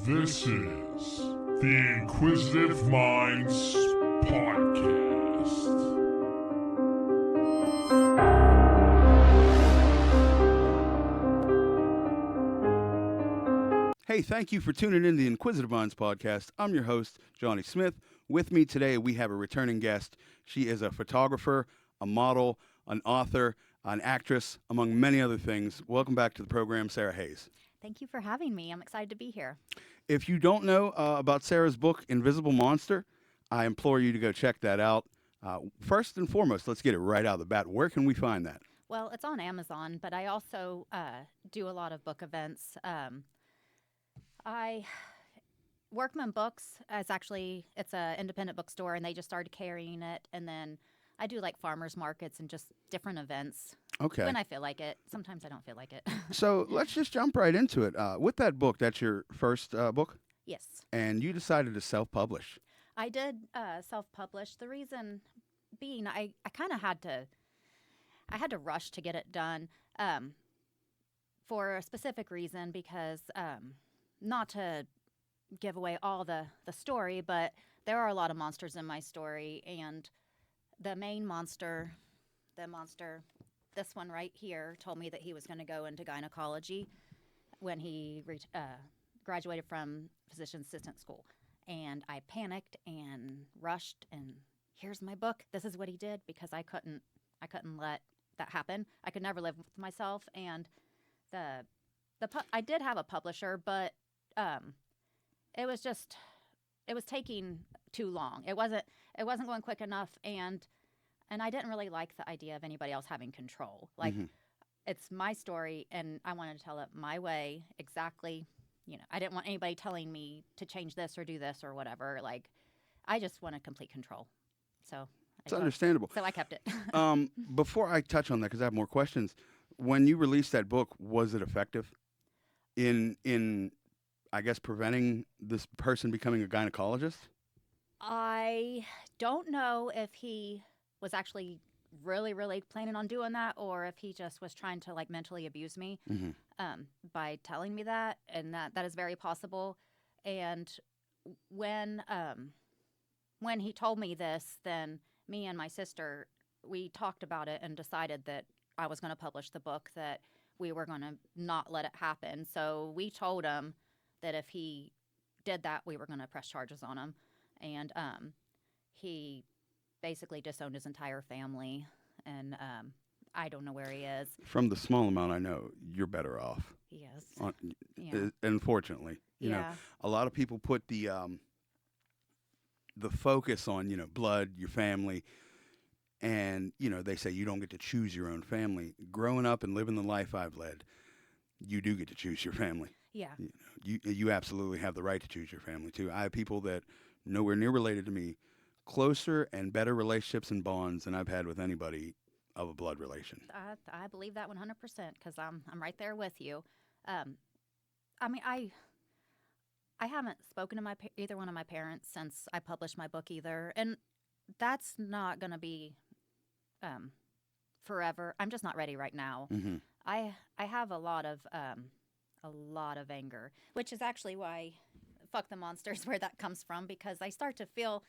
This is the Inquisitive Minds Podcast. Hey, thank you for tuning in to the Inquisitive Minds Podcast. I'm your host, Johnny Smith. With me today, we have a returning guest. She is a photographer, a model, an author, an actress, among many other things. Welcome back to the program, Sarah Hayes. Thank you for having me. I'm excited to be here. If you don't know about Sarah's book, Invisible Monster, I implore you to go check that out. First and foremost, let's get it right out of the bat. Where can we find that? Well, it's on Amazon, but I also do a lot of book events. Workman Books it's an independent bookstore, and they just started carrying it. And then I do like farmers markets and just different events. Okay. When I feel like it. Sometimes I don't feel like it. So let's just jump right into it. With that book, that's your first book? Yes. And you decided to self-publish. I did self-publish. The reason being I kind of had to rush to get it done for a specific reason because not to give away all the story, but there are a lot of monsters in my story, and the main monster, this one right here, told me that he was going to go into gynecology when he graduated from physician assistant school. And I panicked and rushed, and here's my book. This is what he did, because I couldn't let that happen. I could never live with myself. And I did have a publisher, but it was taking too long. It wasn't going quick enough, and I didn't really like the idea of anybody else having control. Like, It's my story, and I wanted to tell it my way, exactly. I didn't want anybody telling me to change this or do this or whatever. Like, I just wanted complete control. So it's understandable. So I kept it. Before I touch on that, because I have more questions, when you released that book, was it effective in I guess, preventing this person becoming a gynecologist? I don't know if he was actually really, really planning on doing that, or if he just was trying to mentally abuse me by telling me that, and that is very possible. And when he told me this, then me and my sister, we talked about it and decided that I was going to publish the book, that we were going to not let it happen. So we told him that if he did that, we were going to press charges on him. And he basically disowned his entire family, and I don't know where he is. From the small amount I know, you're better off. Yes. Unfortunately. You know, a lot of people put the focus on, blood, your family, and, they say you don't get to choose your own family. Growing up and living the life I've led, you do get to choose your family. Yeah. You absolutely have the right to choose your family, too. I have people that nowhere near related to me, closer and better relationships and bonds than I've had with anybody of a blood relation. I believe that 100%, because I'm right there with you. I haven't spoken to either one of my parents since I published my book either, and that's not going to be forever. I'm just not ready right now. Mm-hmm. I have a lot of anger, which is actually why fuck the monsters, where that comes from, because I start to feel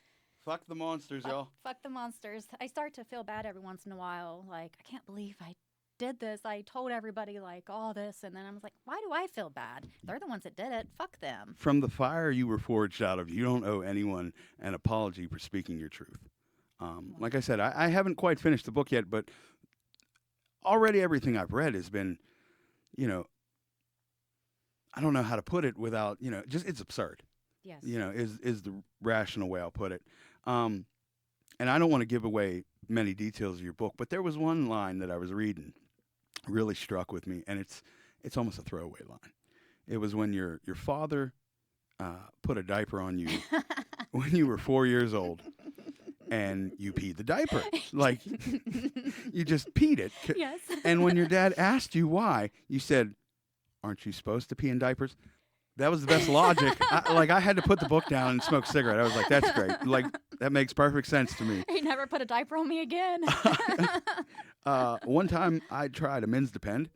fuck the monsters, y'all. Fuck the monsters. I start to feel bad every once in a while. Like, I can't believe I did this. I told everybody all this, and then I was like, why do I feel bad? They're the ones that did it. Fuck them. From the fire you were forged out of, you don't owe anyone an apology for speaking your truth. Like I said, I haven't quite finished the book yet, but already everything I've read has been, I don't know how to put it without, just it's absurd. Yes. Is the rational way I'll put it. And I don't want to give away many details of your book, but there was one line that I was reading really struck with me, and it's almost a throwaway line. It was when your father put a diaper on you when you were 4 years old, and you peed the diaper. Like, you just peed it. Yes. And when your dad asked you why, you said, aren't you supposed to pee in diapers? That was the best logic. I had to put the book down and smoke a cigarette. I was like, that's great. Like, that makes perfect sense to me. He never put a diaper on me again. One time I tried a men's depend,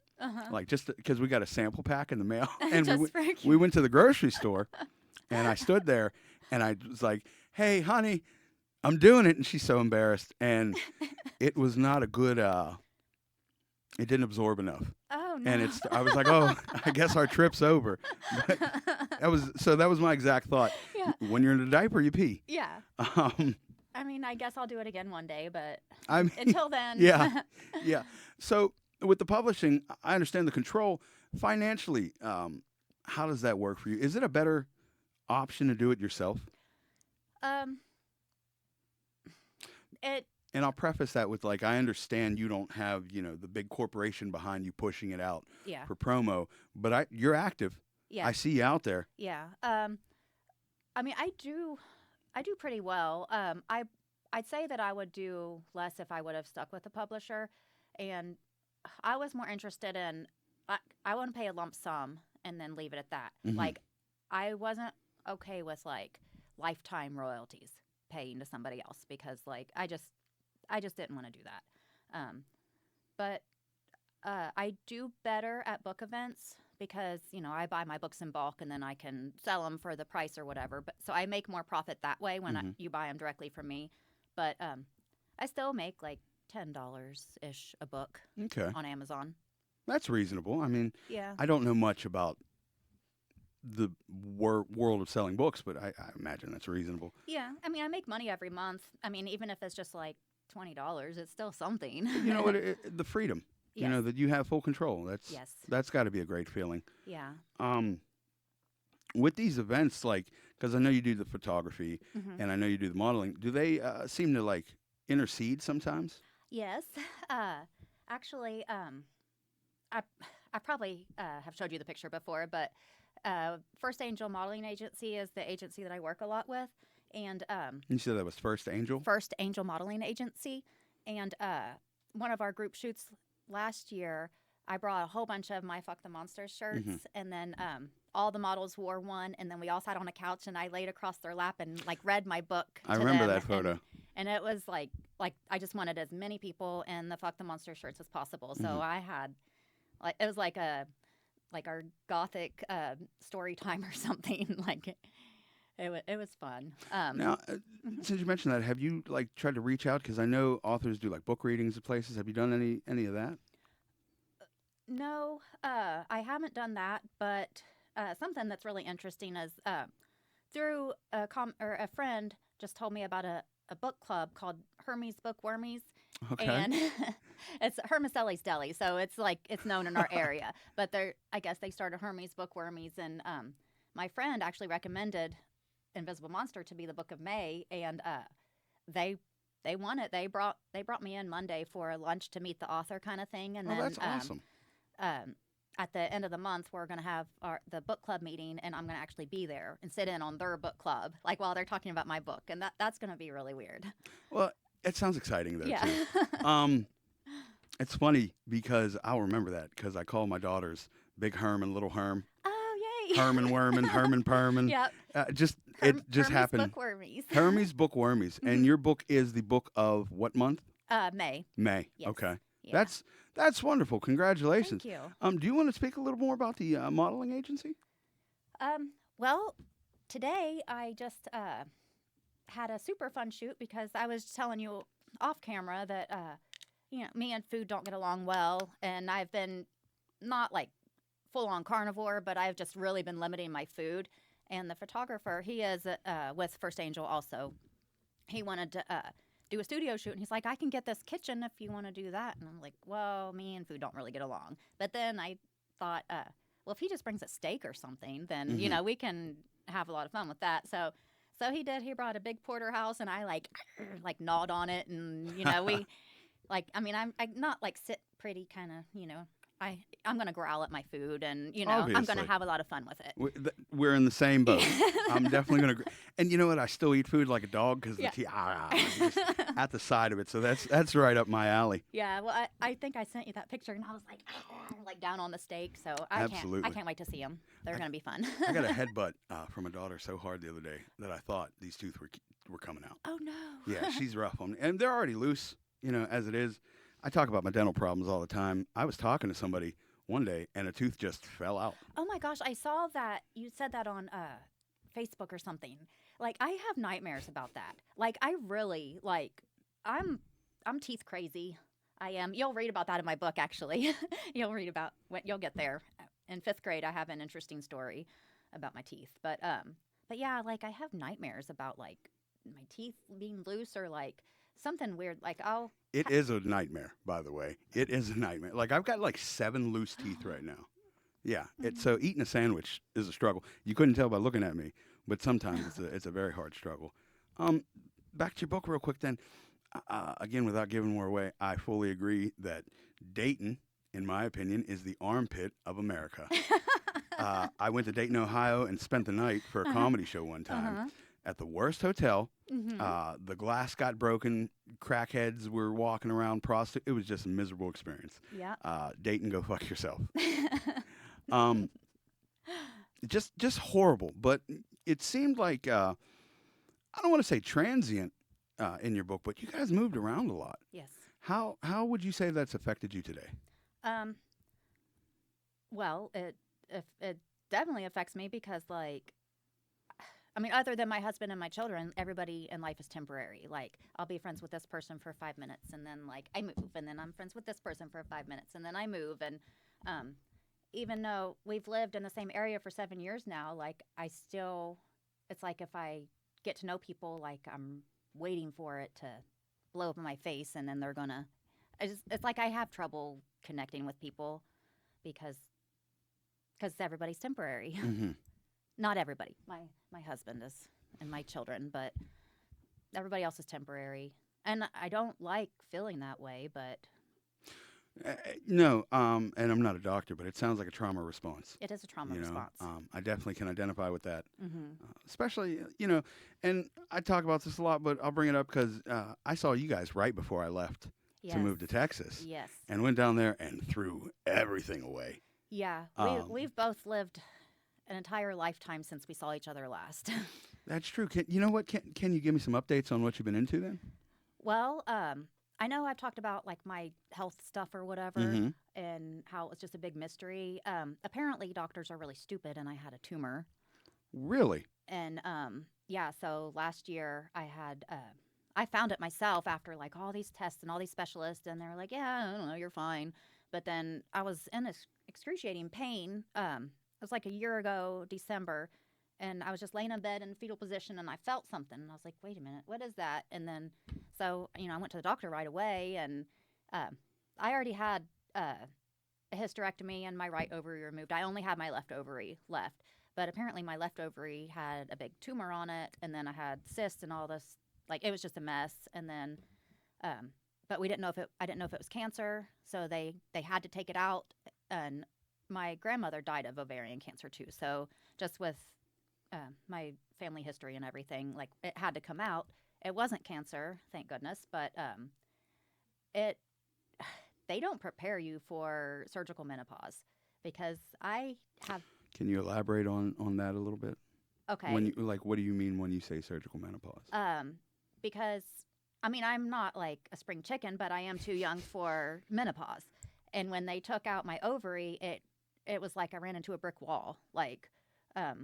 like just because we got a sample pack in the mail, and Just for we went to the grocery store, and I stood there, and I was like, "Hey, honey, I'm doing it," and she's so embarrassed, and it was not a good. It didn't absorb enough. Oh no. And I was like, oh, I guess our trip's over. But that was my exact thought. Yeah. When you're in a diaper, you pee. Yeah. Um, I mean, I guess I'll do it again one day, but I mean, until then. yeah, yeah. So with the publishing, I understand the control financially. How does that work for you? Is it a better option to do it yourself? It. And I'll preface that with I understand you don't have the big corporation behind you pushing it out Yeah. for promo, but you're active. Yeah. I see you out there. Yeah. I mean, I do pretty well. I'd say that I would do less if I would have stuck with the publisher, and I was more interested in I want to pay a lump sum and then leave it at that. Mhm. Like, I wasn't okay with lifetime royalties paying to somebody else because I just didn't want to do that. But I do better at book events because, I buy my books in bulk and then I can sell them for the price or whatever. But so I make more profit that way when you buy them directly from me. But I still make $10-ish a book Okay. on Amazon. That's reasonable. I mean, Yeah. I don't know much about the world of selling books, but I imagine that's reasonable. Yeah. I mean, I make money every month. I mean, even if it's just $20, it's still something. But you know what? The freedom. Yes. That you have full control. That's got to be a great feeling. Yeah. With these events, because I know you do the photography Mm-hmm. and I know you do the modeling, do they seem to intercede sometimes? Yes. Actually, I probably have showed you the picture before, but First Angel Modeling Agency is the agency that I work a lot with. And You said that was First Angel? First Angel Modeling Agency. And one of our group shoots last year, I brought a whole bunch of my Fuck the Monsters shirts. Mhm. And then all the models wore one. And then we all sat on a couch and I laid across their lap and read my book. I to remember them. that photo. And it was like I just wanted as many people in the Fuck the Monster shirts as possible. So Mhm. I had it was like our gothic story time or something. It was fun. Now, since you mentioned that, have you tried to reach out? Because I know authors do book readings at places. Have you done any of that? No, I haven't done that. But something that's really interesting is through a friend just told me about a book club called Hermes Bookwormies. Okay. And it's Hermicelli's Deli, so it's known in our area. But I guess they started Hermes Bookwormies, and my friend actually recommended Invisible Monster to be the book of May, and they won it. They brought me in Monday for a lunch to meet the author kind of thing, and then that's awesome. At the end of the month, we're going to have the book club meeting, and I'm going to actually be there and sit in on their book club, while they're talking about my book, and that's going to be really weird. Well, it sounds exciting though Yeah. too. It's funny because I'll remember that because I call my daughters Big Herm and Little Herm. Oh, yay! Herman Werman, Herman Perman. Yep. It just happened. Bookwormies. Hermes Bookwormies. And your book is the book of what month? May. May. Yes. Okay. Yeah. That's wonderful. Congratulations. Thank you. Do you want to speak a little more about the modeling agency? Well, today I just had a super fun shoot because I was telling you off camera that me and food don't get along well, and I've been not full on carnivore, but I've just really been limiting my food. And the photographer, he is with First Angel also. He wanted to do a studio shoot, and he's like, I can get this kitchen if you want to do that. And I'm like, well, me and food don't really get along. But then I thought, well, if he just brings a steak or something, then we can have a lot of fun with that. So he did. He brought a big porterhouse, and I gnawed on it, and we I'm not sit pretty kind of I'm gonna growl at my food, and I'm Obviously. gonna have a lot of fun with it. We're in the same boat. I'm definitely gonna. And you know what? I still eat food like a dog because Yeah. just at the side of it. So that's right up my alley. Yeah, well, I think I sent you that picture, and I was down on the steak. So I Absolutely. can't wait to see them. They're gonna be fun. I got a headbutt from a daughter so hard the other day that I thought these teeth were coming out. Oh no. Yeah, she's rough on me, and they're already loose. As it is. I talk about my dental problems all the time. I was talking to somebody one day, and a tooth just fell out. Oh my gosh, I saw that you said that on Facebook or something. Like I have nightmares about that. Like I really like I'm teeth crazy. I am. You'll read about that in my book actually. You'll read about when you'll get there. In 5th grade I have an interesting story about my teeth. But yeah, like I have nightmares about like my teeth being loose or like something weird like It is a nightmare, by the way. It is a nightmare. Like I've got like 7 loose teeth right now. Yeah. So eating a sandwich is a struggle. You couldn't tell by looking at me, but sometimes it's a very hard struggle. Back to your book real quick then. Again, without giving more away, I fully agree that Dayton, in my opinion, is the armpit of America. I went to Dayton, Ohio, and spent the night for a comedy show one time at the worst hotel. The glass got broken. Crackheads were walking around. It was just a miserable experience. Yeah. Dayton, go fuck yourself. Just horrible. But it seemed like I don't want to say transient in your book, but you guys moved around a lot. Yes. How would you say that's affected you today? Well, it definitely affects me because like I mean, other than my husband and my children, everybody in life is temporary. Like, I'll be friends with this person for 5 minutes, and then, like, I move, and then I'm friends with this person for 5 minutes, and then I move. And even though we've lived in the same area for 7 years now, like, it's like if I get to know people, like, I'm waiting for it to blow up in my face, and then they're gonna. It's like I have trouble connecting with people because everybody's temporary. Mm-hmm. Not everybody. My husband is and my children, but everybody else is temporary. And I don't like feeling that way, but No, and I'm not a doctor, but it sounds like a trauma response. it is a trauma You know, response. I definitely can identify with that. Mm-hmm. Especially, and I talk about this a lot, but I'll bring it up because I saw you guys right before I left Yes. to move to Texas, Yes. and went down there and threw everything away. Yeah. We've both lived an entire lifetime since we saw each other last. That's true. You know what? Can you give me some updates on what you've been into then? Well, I know I've talked about like my health stuff or whatever, Mhm. and how it was just a big mystery. Apparently, doctors are really stupid, and I had a tumor. Really? And yeah, so last year I found it myself after like all these tests and all these specialists, and they're like, yeah, I don't know, you're fine. But then I was in excruciating pain. It was like a year ago, December, and I was just laying in bed in fetal position, and I felt something, and I was like, wait a minute, what is that? And then, so, I went to the doctor right away, and I already had a hysterectomy and my right ovary removed. I only had my left ovary left, but apparently my left ovary had a big tumor on it, and then I had cysts and all this, like, it was just a mess, and then, but I didn't know if it was cancer, so they had to take it out, and my grandmother died of ovarian cancer too. So just with my family history and everything, like it had to come out. It wasn't cancer, thank goodness, but they don't prepare you for surgical menopause because I have. Can you elaborate on that a little bit? Okay. What do you mean when you say surgical menopause? Because I'm not like a spring chicken, but I am too young for menopause. And when they took out my ovary, it was like I ran into a brick wall. Like, the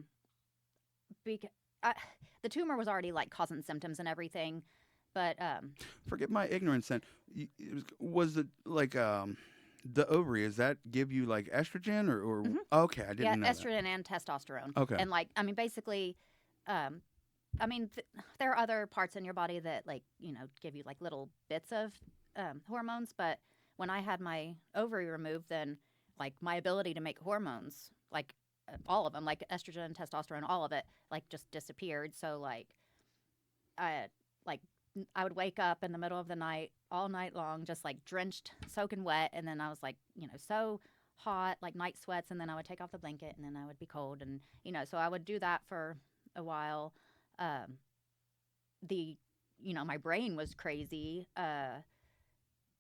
tumor was already like causing symptoms and everything, but Forget my ignorance. Then was it like the ovary? Does that give you like estrogen or Mhm. Okay, I didn't know estrogen and testosterone. Okay. And like, basically, there are other parts in your body that like give you like little bits of hormones, but when I had my ovary removed, then like my ability to make hormones, like all of them, like estrogen, testosterone, all of it, like just disappeared. So like, I would wake up in the middle of the night, all night long, just like drenched, soaking wet, and then I was like, so hot, like night sweats, and then I would take off the blanket, and then I would be cold, and so I would do that for a while. My brain was crazy.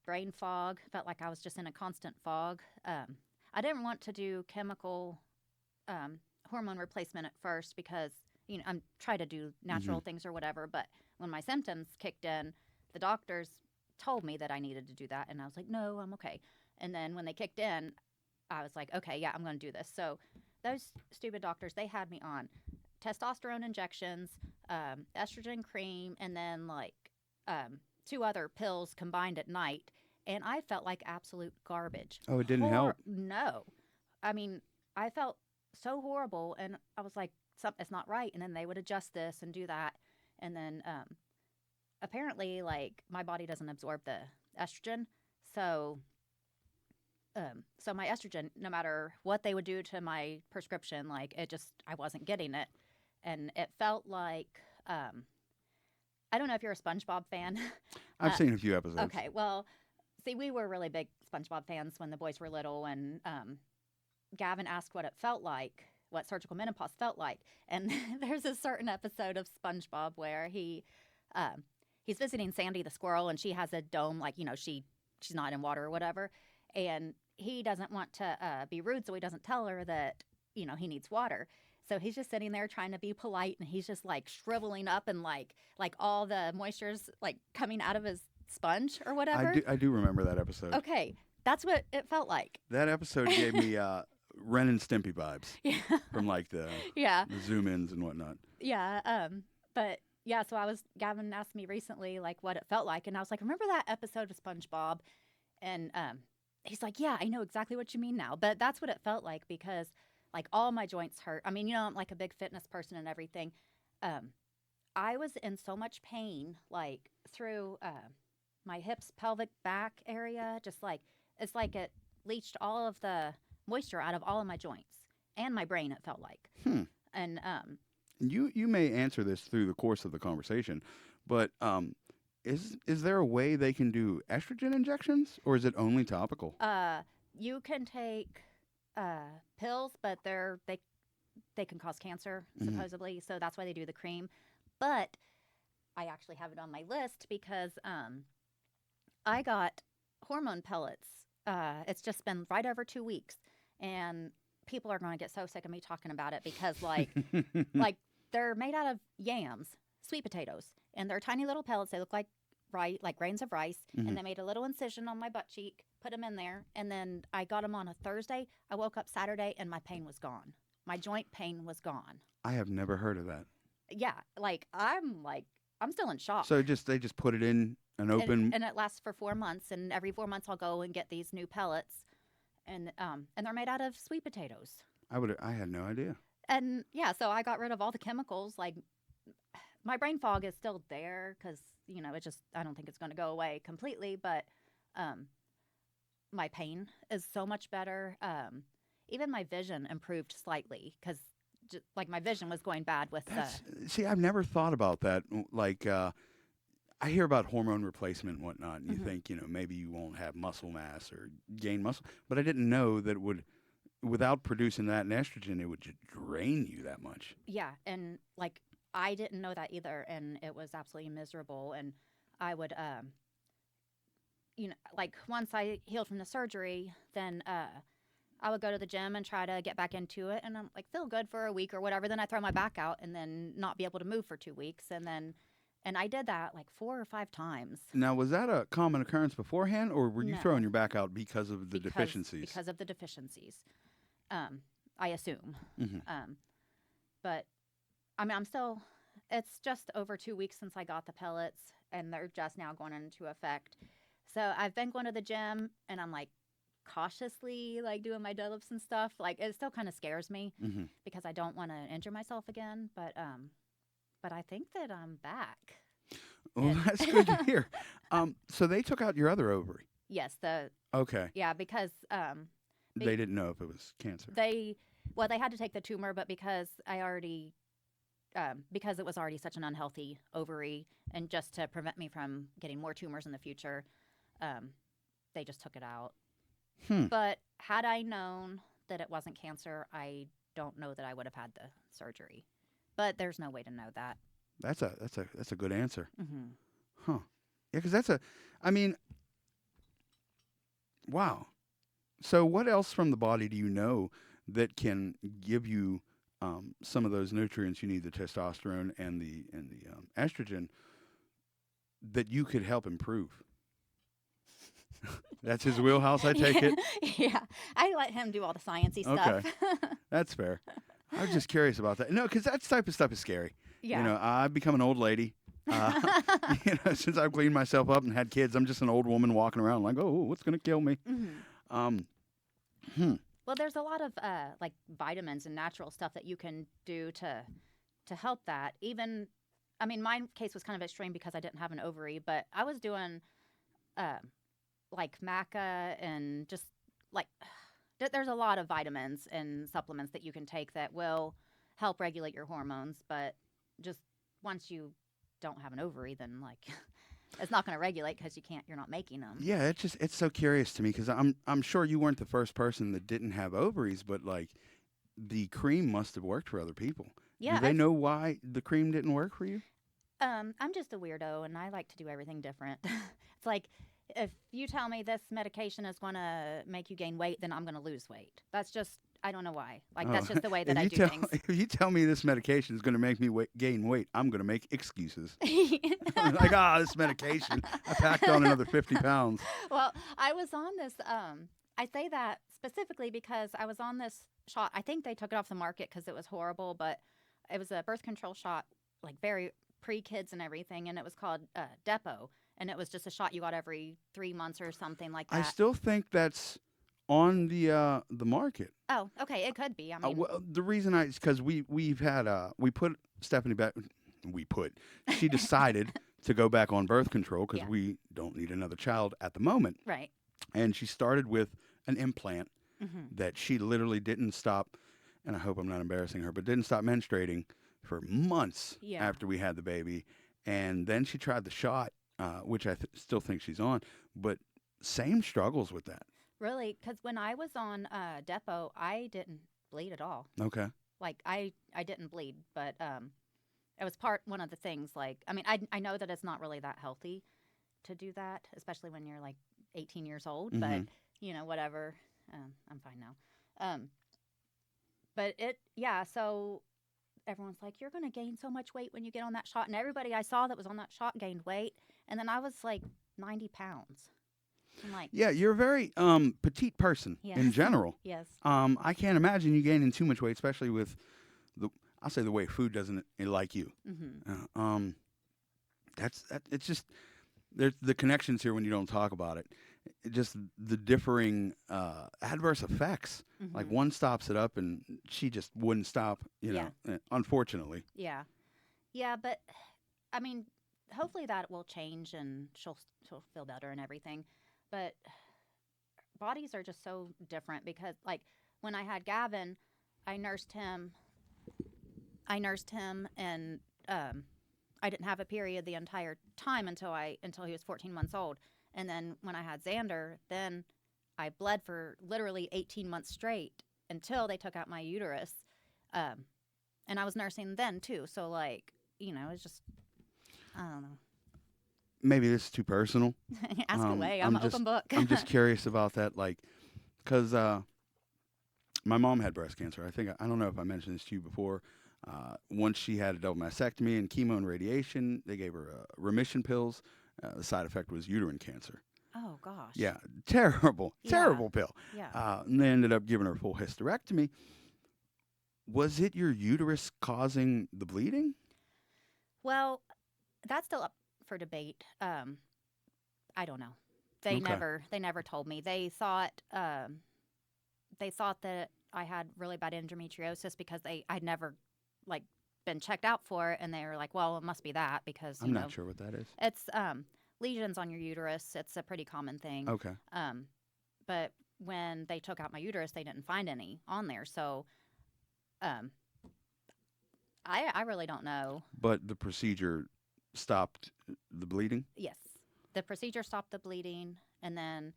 Brain fog, felt like I was just in a constant fog. I didn't want to do chemical hormone replacement at first because I'm trying to do natural things or whatever, but when my symptoms kicked in, the doctors told me that I needed to do that, and I was like, no, I'm okay. And then when they kicked in, I was like, okay, yeah, I'm going to do this. So those stupid doctors, they had me on testosterone injections, estrogen cream, and then like two other pills combined at night. And I felt like absolute garbage. Oh, it didn't help. No. I mean, I felt so horrible. And I was like, it's not right. And then they would adjust this and do that. And then apparently, like, my body doesn't absorb the estrogen. So so my estrogen, no matter what they would do to my prescription, like I wasn't getting it. And it felt like, I don't know if you're a SpongeBob fan. I've seen a few episodes. Okay, well, see, we were really big SpongeBob fans when the boys were little, and Gavin asked what it felt like, what surgical menopause felt like. And there's a certain episode of SpongeBob where he's visiting Sandy the squirrel, and she has a dome, like, she's not in water or whatever. And he doesn't want to be rude, so he doesn't tell her that, he needs water. So he's just sitting there trying to be polite, and he's just like shriveling up, and like all the moisture's like coming out of his sponge or whatever. I do remember that episode. Okay, that's what it felt like. That episode gave me Ren and Stimpy vibes. Yeah. From like the zoom ins and whatnot. Yeah. But yeah, so Gavin asked me recently like what it felt like, and I was like, remember that episode of SpongeBob? And he's like, yeah, I know exactly what you mean now. But that's what it felt like, because like all my joints hurt. I mean, I'm like a big fitness person and everything. I was in so much pain, like through my hips, pelvic, back area. Just like, it's like it leached all of the moisture out of all of my joints and my brain, it felt like. And you may answer this through the course of the conversation, but is there a way they can do estrogen injections, or is it only topical? You can take pills, but they can cause cancer, supposedly. So that's why they do the cream. But I actually have it on my list because I got hormone pellets. It's just been right over 2 weeks, and people are going to get so sick of me talking about it because like they're made out of yams, sweet potatoes, and they're tiny little pellets. They look like grains of rice, and they made a little incision on my butt cheek, put them in there, and then I got them on a Thursday. I woke up Saturday, and my pain was gone. My joint pain was gone. I have never heard of that. Yeah, I'm still in shock. So they just put it in an open, and it lasts for 4 months, and every 4 months I'll go and get these new pellets, and they're made out of sweet potatoes. I had no idea. And yeah, so I got rid of all the chemicals. Like, my brain fog is still there because I don't think it's going to go away completely, but my pain is so much better. Even my vision improved slightly because like my vision was going bad with See, I've never thought about that. Like, I hear about hormone replacement and whatnot, and you think, maybe you won't have muscle mass or gain muscle, but I didn't know that without producing that in estrogen, it would just drain you that much. Yeah, and like I didn't know that either, and it was absolutely miserable. And I would, like once I healed from the surgery, then I would go to the gym and try to get back into it, and I'm like feel good for a week or whatever. Then I throw my back out and then not be able to move for 2 weeks, and I did that like 4 or 5 times. Now, was that a common occurrence beforehand, or were you throwing your back out because of the deficiencies? Because of the deficiencies, I assume. But I mean, it's just over 2 weeks since I got the pellets, and they're just now going into effect. So I've been going to the gym, and I'm like cautiously like doing my deadlifts and stuff. Like it still kind of scares me because I don't want to injure myself again. But I think that I'm back. Well, that's good to hear. So they took out your other ovary. Yes. Okay. Yeah, because they didn't know if it was cancer. They had to take the tumor, but because because it was already such an unhealthy ovary, and just to prevent me from getting more tumors in the future, they just took it out. But had I known that it wasn't cancer, I don't know that I would have had the surgery. But there's no way to know that. That's a good answer. Huh. Yeah, because wow. So what else from the body do you know that can give you some of those nutrients you need, the testosterone and the estrogen, that you could help improve? That's his wheelhouse, I take it? Yeah, I let him do all the sciencey stuff. Okay. That's fair. I was just curious about that. No, because that type of stuff is scary. Yeah. You know, I've become an old lady. Since I've cleaned myself up and had kids, I'm just an old woman walking around like, oh, what's going to kill me? Um, Well, there's a lot of like vitamins and natural stuff that you can do to help that. Even, I mean, my case was kind of extreme because I didn't have an ovary, but I was doing like maca and just like there's a lot of vitamins and supplements that you can take that will help regulate your hormones. But just once you don't have an ovary, then like it's not going to regulate because you're not making them. yeah, it's so curious to me because I'm sure you weren't the first person that didn't have ovaries, but like the cream must have worked for other people. Yeah, Do they know why the cream didn't work for you? I'm just a weirdo, and I like to do everything different. It's like if you tell me this medication is going to make you gain weight, then I'm going to lose weight. That's just I don't know why. Like that's just the way that I do things. If you tell me this medication is going to make me gain weight, I'm going to make excuses. I'm like, this medication. I packed on another 50 pounds. Well, I was on this. I say that specifically because I was on this shot. I think they took it off the market because it was horrible, but it was a birth control shot, like very pre-kids and everything, and it was called Depo, and it was just a shot you got every 3 months or something like that. I still think that's on the market. Oh, okay, it could be. I mean, Well, the reason because we've had we put Stephanie back. She decided to go back on birth control because Yeah. we don't need another child at the moment, right. and she started with an implant Mm-hmm. that she literally didn't stop. And I hope I'm not embarrassing her, but didn't stop menstruating for months Yeah. after we had the baby. And then she tried the shot, which I still think she's on, but same struggles with that. Really, because when I was on Depo, I didn't bleed at all. Okay. Like I didn't bleed, but it was one of the things. Like I mean, I know that it's not really that healthy to do that, especially when you're like 18 years old. But you know, whatever. I'm fine now. But so everyone's like, you're going to gain so much weight when you get on that shot. And everybody I saw that was on that shot gained weight. And then I was like 90 pounds. I'm like, Yeah, you're a very petite person Yes. in general. yes. I can't imagine you gaining too much weight, especially with I'll say the way food doesn't like you. Mm-hmm. It's just there's the connections here when you don't talk about it. Just the differing adverse effects. Mm-hmm. Like one stops it up, and she just wouldn't stop. Unfortunately. Yeah. Yeah, but I mean, hopefully that will change and she'll feel better and everything. But bodies are just so different because, like, when I had Gavin, I nursed him, and I didn't have a period the entire time until he was 14 months old. And then when I had Xander, then I bled for literally 18 months straight until they took out my uterus. And I was nursing then too. So like, it's just, I don't know. Maybe this is too personal. Ask away. I'm an open book. I'm just curious about that, like, because my mom had breast cancer. I don't know if I mentioned this to you before. Once she had a double mastectomy and chemo and radiation, they gave her remission pills. The side effect was uterine cancer. Oh, gosh. Yeah, terrible pill. Yeah. And they ended up giving her a full hysterectomy. Was it your uterus causing the bleeding? Well, that's still up for debate. I don't know. They never told me. They thought that I had really bad endometriosis because I'd never like been checked out for it, and they were like, well, it must be that because I'm not sure what that is. It's lesions on your uterus. It's a pretty common thing. Okay. But when they took out my uterus, they didn't find any on there. So I really don't know. But the procedure stopped the bleeding? Yes. The procedure stopped the bleeding, and then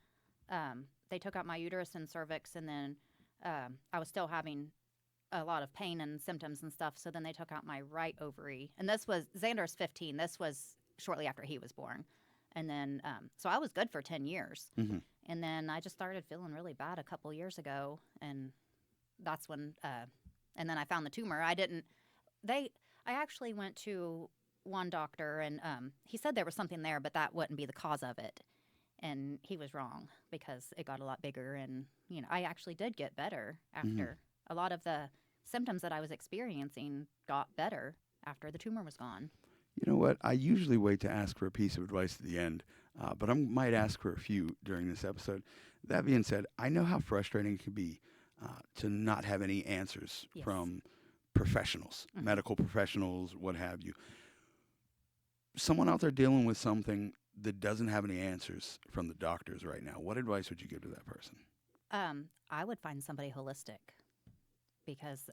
they took out my uterus and cervix, and then I was still having a lot of pain and symptoms and stuff. So then they took out my right ovary. And Xander's 15. This was shortly after he was born. And then, so I was good for 10 years. Mm-hmm. And then I just started feeling really bad a couple years ago. And that's when, and then I found the tumor. I actually went to one doctor, and he said there was something there, but that wouldn't be the cause of it. And he was wrong because it got a lot bigger. And, I actually did get better after. A lot of the symptoms that I was experiencing got better after the tumor was gone. You know what? I usually wait to ask for a piece of advice at the end, but I might ask for a few during this episode. That being said, I know how frustrating it can be to not have any answers Yes. from professionals, medical professionals, what have you. Someone out there dealing with something that doesn't have any answers from the doctors right now, what advice would you give to that person? I would find somebody holistic because,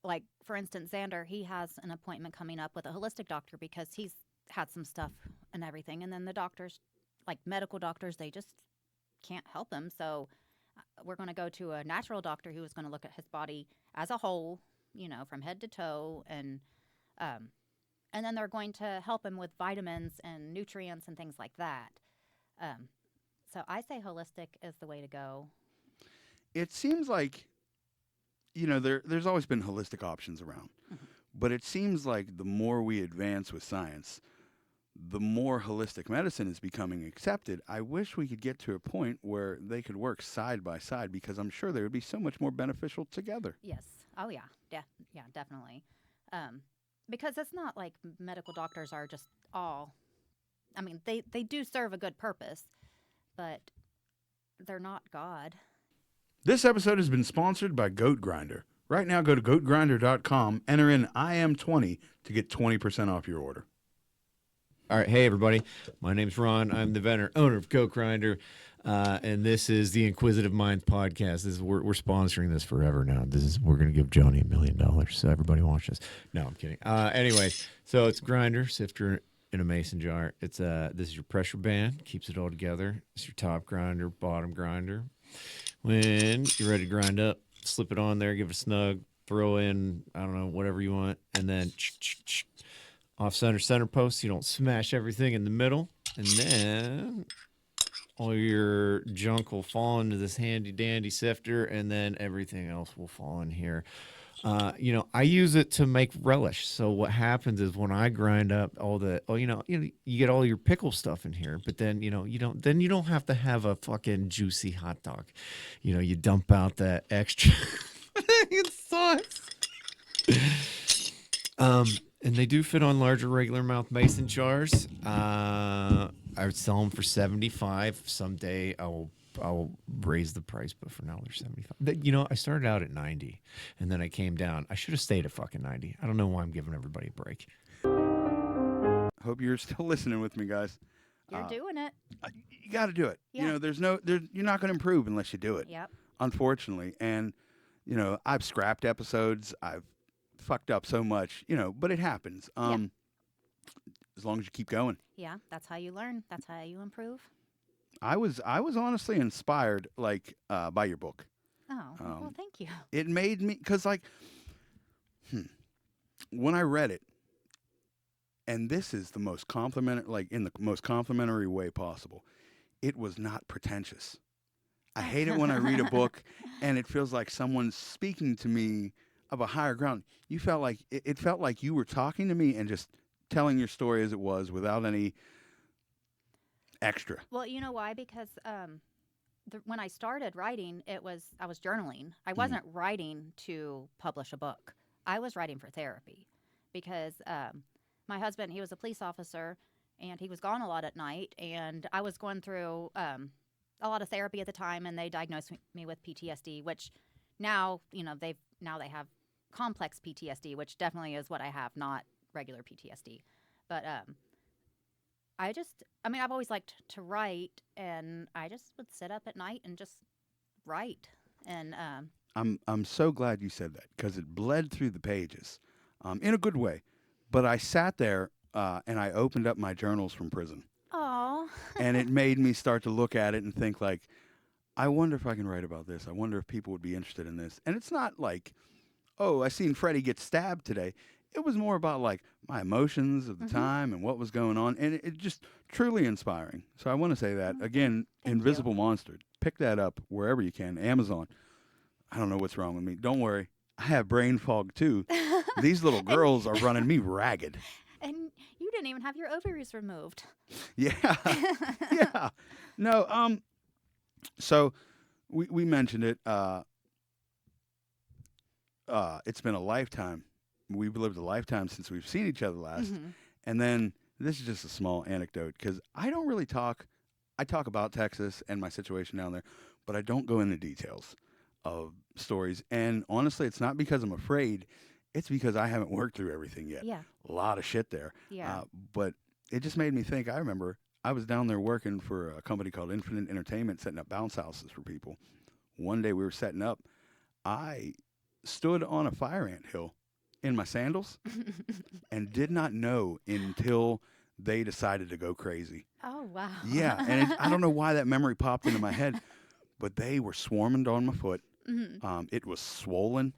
like, for instance, Xander, he has an appointment coming up with a holistic doctor because he's had some stuff and everything. And then the doctors, like medical doctors, they just can't help him. So we're going to go to a natural doctor who is going to look at his body as a whole, from head to toe. And then they're going to help him with vitamins and nutrients and things like that. So I say holistic is the way to go. It seems like, there's always been holistic options around, but it seems like the more we advance with science, the more holistic medicine is becoming accepted. I wish we could get to a point where they could work side by side because I'm sure they would be so much more beneficial together. Yes. Oh, yeah. Yeah, definitely. Because it's not like medical doctors are just all, I mean, they do serve a good purpose, but they're not God. This episode has been sponsored by Goat Grinder. Right now, go to goatgrinder.com, enter in IM20 to get 20% off your order. All right, hey everybody. My name's Ron. I'm the owner of Goat Grinder, and this is the Inquisitive Minds podcast. We're sponsoring this forever now. We're going to give Johnny $1 million. So everybody watch this. No, I'm kidding. Anyways, so it's grinder, sifter in a mason jar. This is your pressure band, keeps it all together. It's your top grinder, bottom grinder. When you're ready to grind up, slip it on there, give it a snug, throw in, I don't know, whatever you want, and then off center post, so you don't smash everything in the middle, and then all your junk will fall into this handy dandy sifter, and then everything else will fall in here. I use it to make relish. So what happens is when I grind up all you get all your pickle stuff in here, but then you don't have to have a fucking juicy hot dog. You dump out that extra sauce. And they do fit on larger regular mouth mason jars. I would sell them for $75. Someday I'll raise the price, but for now they're $75. I started out at $90, and then I came down. I should have stayed at fucking $90. I don't know why I'm giving everybody a break. Hope you're still listening with me, guys. You're doing it. You got to do it. Yeah. You're not going to improve unless you do it. Yep. Unfortunately, and I've scrapped episodes. I've fucked up so much, but it happens. As long as you keep going. Yeah, that's how you learn. That's how you improve. I was honestly inspired, by your book. Oh, well, thank you. It made me, because when I read it, and this is the most in the most complimentary way possible, it was not pretentious. I hate it when I read a book and it feels like someone's speaking to me of a higher ground. You felt like it felt like you were talking to me and just telling your story as it was without any extra. Well, you know why? Because when I started writing, I was journaling. I wasn't writing to publish a book. I was writing for therapy because my husband, he was a police officer, and he was gone a lot at night, and I was going through a lot of therapy at the time, and they diagnosed me with PTSD, which now, they have complex PTSD, which definitely is what I have, not regular PTSD. But I've always liked to write, and I just would sit up at night and just write. And I'm so glad you said that, because it bled through the pages in a good way. But I sat there and I opened up my journals from prison. Oh. And it made me start to look at it and think, I wonder if I can write about this. I wonder if people would be interested in this. And it's not like, oh, I seen Freddie get stabbed today. It was more about my emotions of the time and what was going on. And it just truly inspiring. So I want to say that. Again, Thank Invisible you. Monster. Pick that up wherever you can. Amazon. I don't know what's wrong with me. Don't worry. I have brain fog too. These little girls are running me ragged. And you didn't didn't even have your ovaries removed. Yeah. Yeah. No, so we mentioned it. It's been a lifetime. We've lived a lifetime since we've seen each other last. Mhm. And then this is just a small anecdote because I don't really talk. I talk about Texas and my situation down there, but I don't go into details of stories. And honestly, it's not because I'm afraid. It's because I haven't worked through everything yet. Yeah. A lot of shit there. Yeah. But it just made me think. I remember I was down there working for a company called Infinite Entertainment, setting up bounce houses for people. One day we were setting up. I stood on a fire ant hill in my sandals and did not know until they decided to go crazy. Oh, wow. Yeah, and I don't know why that memory popped into my head, but they were swarming on my foot. Mhm. It was swollen.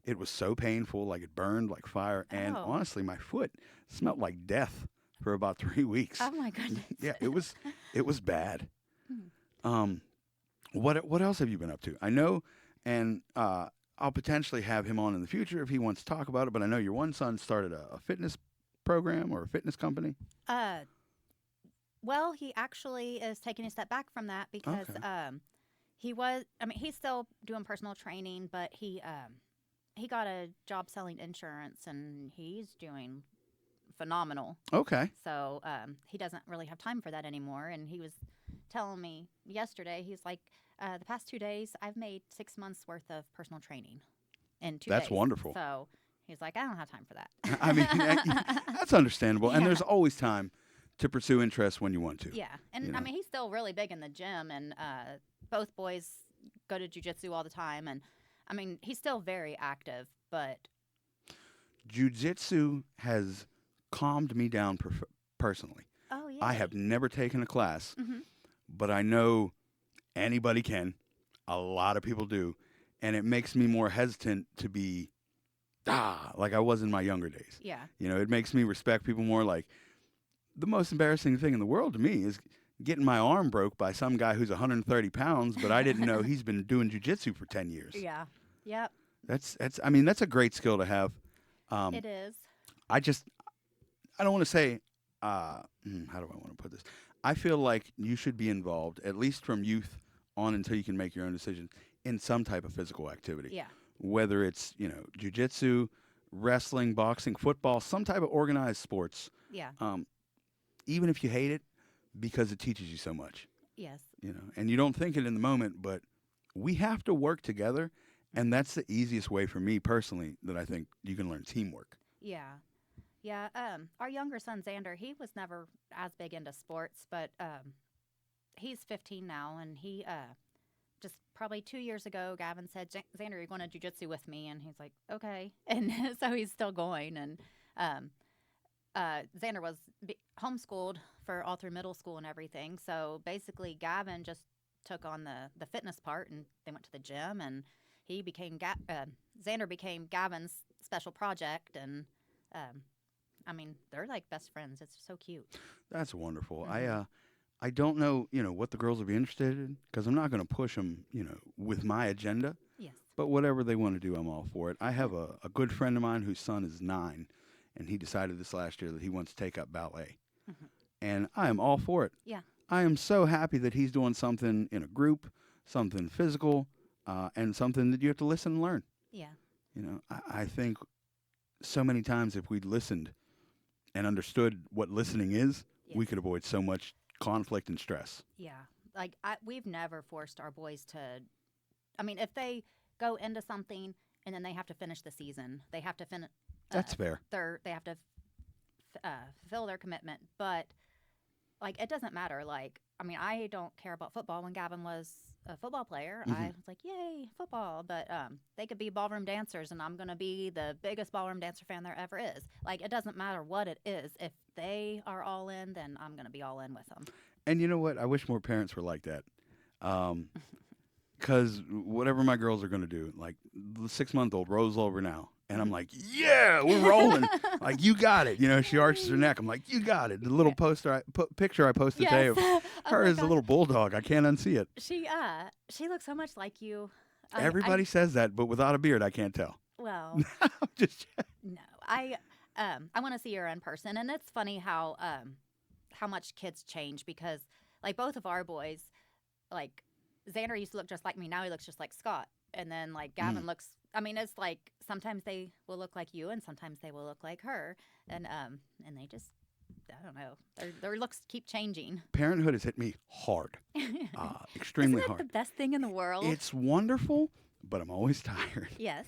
It was so painful, like it burned like fire. And Oh. honestly, my foot smelled like death for about 3 weeks. Oh, my goodness. Yeah, it was bad. Hmm. What else have you been up to? I know, and I'll potentially have him on in the future if he wants to talk about it. But I know your one son started a fitness program or a fitness company. Well, he actually is taking a step back from that because Okay. he's still doing personal training, but he got a job selling insurance and he's doing phenomenal. Okay. So he doesn't really have time for that anymore. And he was telling me yesterday, he's like, the past 2 days, I've made 6 months worth of personal training in 2 days. That's wonderful. So he's like, I don't have time for that. I mean, that's understandable. And Yeah. there's always time to pursue interests when you want to. Yeah, and You I know. mean, he's still really big in the gym, and both boys go to jujitsu all the time, and I mean, he's still very active. But Jiu-jitsu has calmed me down personally. oh yeah, I have never taken a class, Hmm. but I know anybody can. A lot of people do. And it makes me more hesitant to be, like I was in my younger days. Yeah, You know, it makes me respect people more. Like, the most embarrassing thing in the world to me is getting my arm broke by some guy who's 130 pounds, but I didn't know he's been doing jujitsu for 10 years. yeah, yep, I mean, that's a great skill to have. it is. I don't want to say, how do I want to put this? I feel like you should be involved, at least from youth on until you can make your own decisions, in some type of physical activity. Yeah, Whether it's, jujitsu, wrestling, boxing, football, some type of organized sports, yeah, even if you hate it, because it teaches you so much, yes, and you don't think it in the moment, but we have to work together. And that's the easiest way for me personally that I think you can learn teamwork. yeah, yeah. Our younger son Xander, he was never as big into sports, but he's 15 now, and he just probably 2 years ago, Gavin said, Xander, you're going to jujitsu with me, and he's like, okay, and so he's still going, and Xander was homeschooled for all through middle school and everything. So basically, Gavin just took on the fitness part, and they went to the gym, and he became Xander became Gavin's special project, and I mean, they're like best friends. It's so cute. That's wonderful. Mhm. I don't know, what the girls will be interested in because I'm not going to push them, with my agenda. Yes. But whatever they want to do, I'm all for it. I have a good friend of mine whose son is 9, and he decided this last year that he wants to take up ballet. Mhm. And I am all for it. Yeah. I am so happy that he's doing something in a group, something physical, and something that you have to listen and learn. Yeah. I think so many times if we'd listened and understood what listening is, we Yes. could avoid so much conflict and stress. Yeah. Like we've never forced our boys to. I mean, if they go into something and then they have to finish the season, they have to finish. That's fair. They have to fulfill their commitment. But like, it doesn't matter. Like, I mean, I don't care about football. When Gavin was a football player, I Mhm. was like, yay, football. But they could be ballroom dancers, and I'm going to be the biggest ballroom dancer fan there ever is. Like, it doesn't matter what it is. If they are all in, then I'm going to be all in with them. And you know what? I wish more parents were like that. Because whatever my girls are going to do, like the 6-month-old rolls over now. And I'm like, yeah, we're rolling. Like, you got it. She arches her neck. I'm like, you got it. The little picture I posted today of Oh her my as a gosh. little bulldog. I can't unsee it. She looks so much like you. Everybody says that, but without a beard, I can't tell. Well, Just no. I I want to see her in person. And it's funny how much kids change because, like, both of our boys, like, Xander used to look just like me. Now he looks just like Scott. And then, like, Gavin looks, I mean, it's like sometimes they will look like you and sometimes they will look like her. And they just, I don't know. Their looks keep changing. Parenthood has hit me hard, extremely Isn't it hard. the best thing in the world? It's wonderful, but I'm always tired. Yes.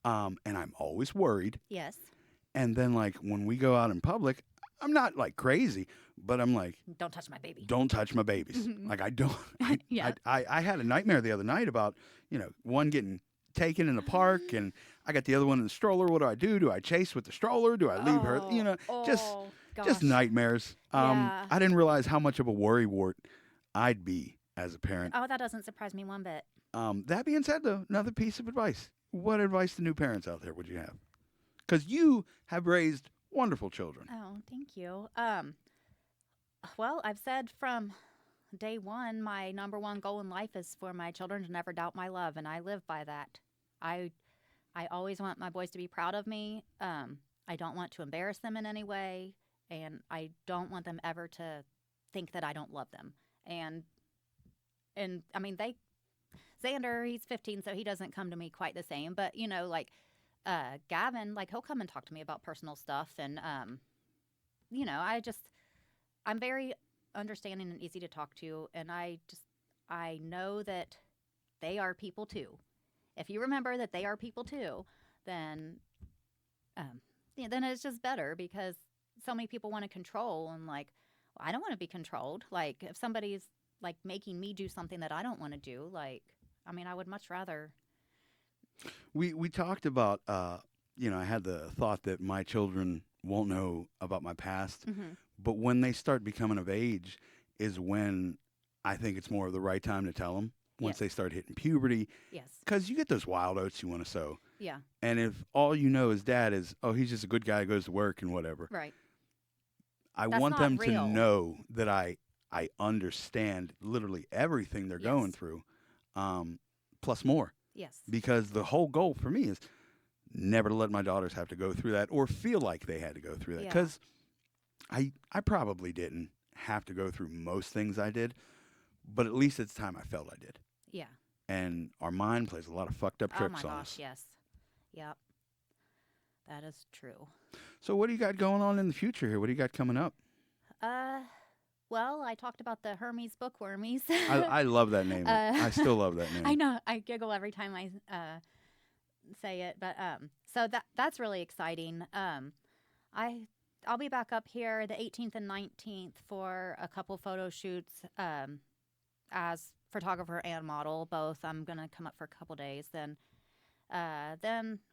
And I'm always worried. Yes. And then, like, when we go out in public, I'm not, like, crazy, but I'm like, Don't touch my baby. don't touch my babies. Like, I don't. Yeah. I had a nightmare the other night about, one getting taken in the park, and I got the other one in the stroller. What do? Do I chase with the stroller? Do I leave her? Just gosh. nightmares. Yeah. I didn't realize how much of a worrywart I'd be as a parent. Oh, that doesn't surprise me one bit. That being said, though, another piece of advice. What advice to new parents out there would you have? Because you have raised wonderful children. Oh, thank you. Well, I've said from day one, my number one goal in life is for my children to never doubt my love, and I live by that. I always want my boys to be proud of me. I don't want to embarrass them in any way, and I don't want them ever to think that I don't love them. And I mean, Xander, he's 15, so he doesn't come to me quite the same, but Gavin, like, he'll come and talk to me about personal stuff, and I'm very understanding and easy to talk to, and I know that they are people too. If you remember that they are people too, then then it's just better, because so many people want to control, and, like, well, I don't want to be controlled. Like, if somebody's, like, making me do something that I don't want to do, like, I mean, I would much rather. We talked about, I had the thought that my children won't know about my past, but when they start becoming of age is when I think it's more of the right time to tell them, once Yes. they start hitting puberty. Yes. Because you get those wild oats you want to sow. Yeah. And if all you know is dad is, oh, he's just a good guy, goes to work and whatever. Right. I That's want not them real. to know that I understand literally everything they're going Yes. through, plus more. Yes. Because the whole goal for me is never to let my daughters have to go through that or feel like they had to go through that. Yeah. Because I probably didn't have to go through most things I did, but at least at the time I felt I did. Yeah. And our mind plays a lot of fucked up Oh tricks my on gosh, us. yes. Yep. That is true. So what do you got going on in the future here? What do you got coming up? Well, I talked about the Hermes bookwormies. I love that name. I still love that name. I know. I giggle every time I say it, but so that's really exciting. I'll be back up here the 18th and 19th for a couple photo shoots as photographer and model, both. I'm gonna come up for a couple days. Then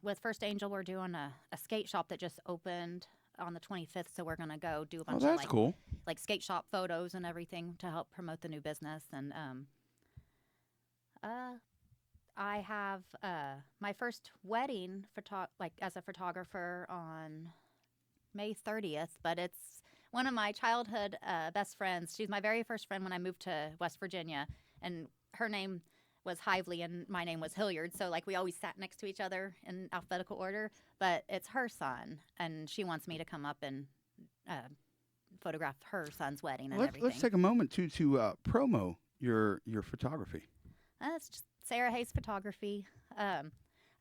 with First Angel, we're doing a skate shop that just opened on the 25th, so we're gonna go do a bunch that's of cool. like skate shop photos and everything to help promote the new business. And I have my first wedding as a photographer on May 30th, but it's one of my childhood best friends. She's my very first friend when I moved to West Virginia, and her name was Hively and my name was Hilliard, so, like, we always sat next to each other in alphabetical order, but it's her son, and she wants me to come up and photograph her son's wedding and everything. Let's take a moment to promo your photography. It's just Sarah Hayes Photography. I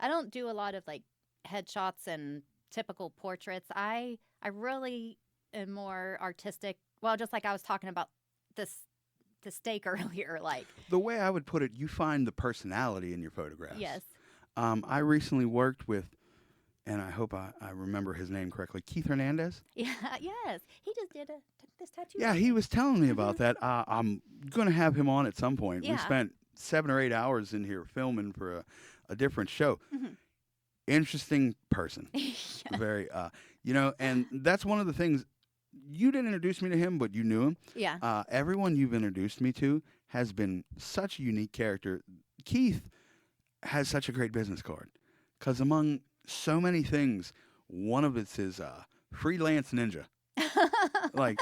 don't do a lot of, like, headshots and typical portraits. I really am more artistic. Well, just like I was talking about the steak earlier, like. The way I would put it, you find the personality in your photographs. Yes. I recently worked with, and I hope I remember his name correctly, Keith Hernandez. Yeah. Yes. He just did this tattoo. Yeah, he was telling me about that. I'm going to have him on at some point. We Yeah. spent 7 or 8 hours in here filming for a different show. Interesting person. Very, and that's one of the things. You didn't introduce me to him, but you knew him. Yeah. Everyone you've introduced me to has been such a unique character. Keith has such a great business card because among so many things, one of it's his freelance ninja. Like,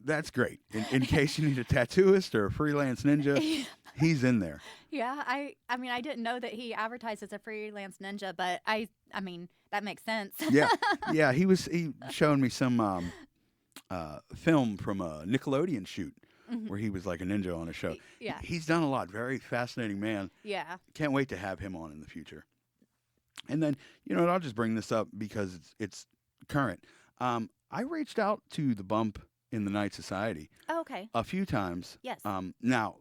that's great. In case you need a tattooist or a freelance ninja, He's in there. Yeah, I mean, I didn't know that he advertised as a freelance ninja, but I mean, that makes sense. Yeah, yeah. He showed me some film from a Nickelodeon shoot Mhm. where he was like a ninja on a show. Yeah. He's done a lot. Very fascinating man. Yeah. Can't wait to have him on in the future. And then, you know what, I'll just bring this up because it's current. I reached out to the Bump in the Night Society Oh, okay. a few times. Yes. Now,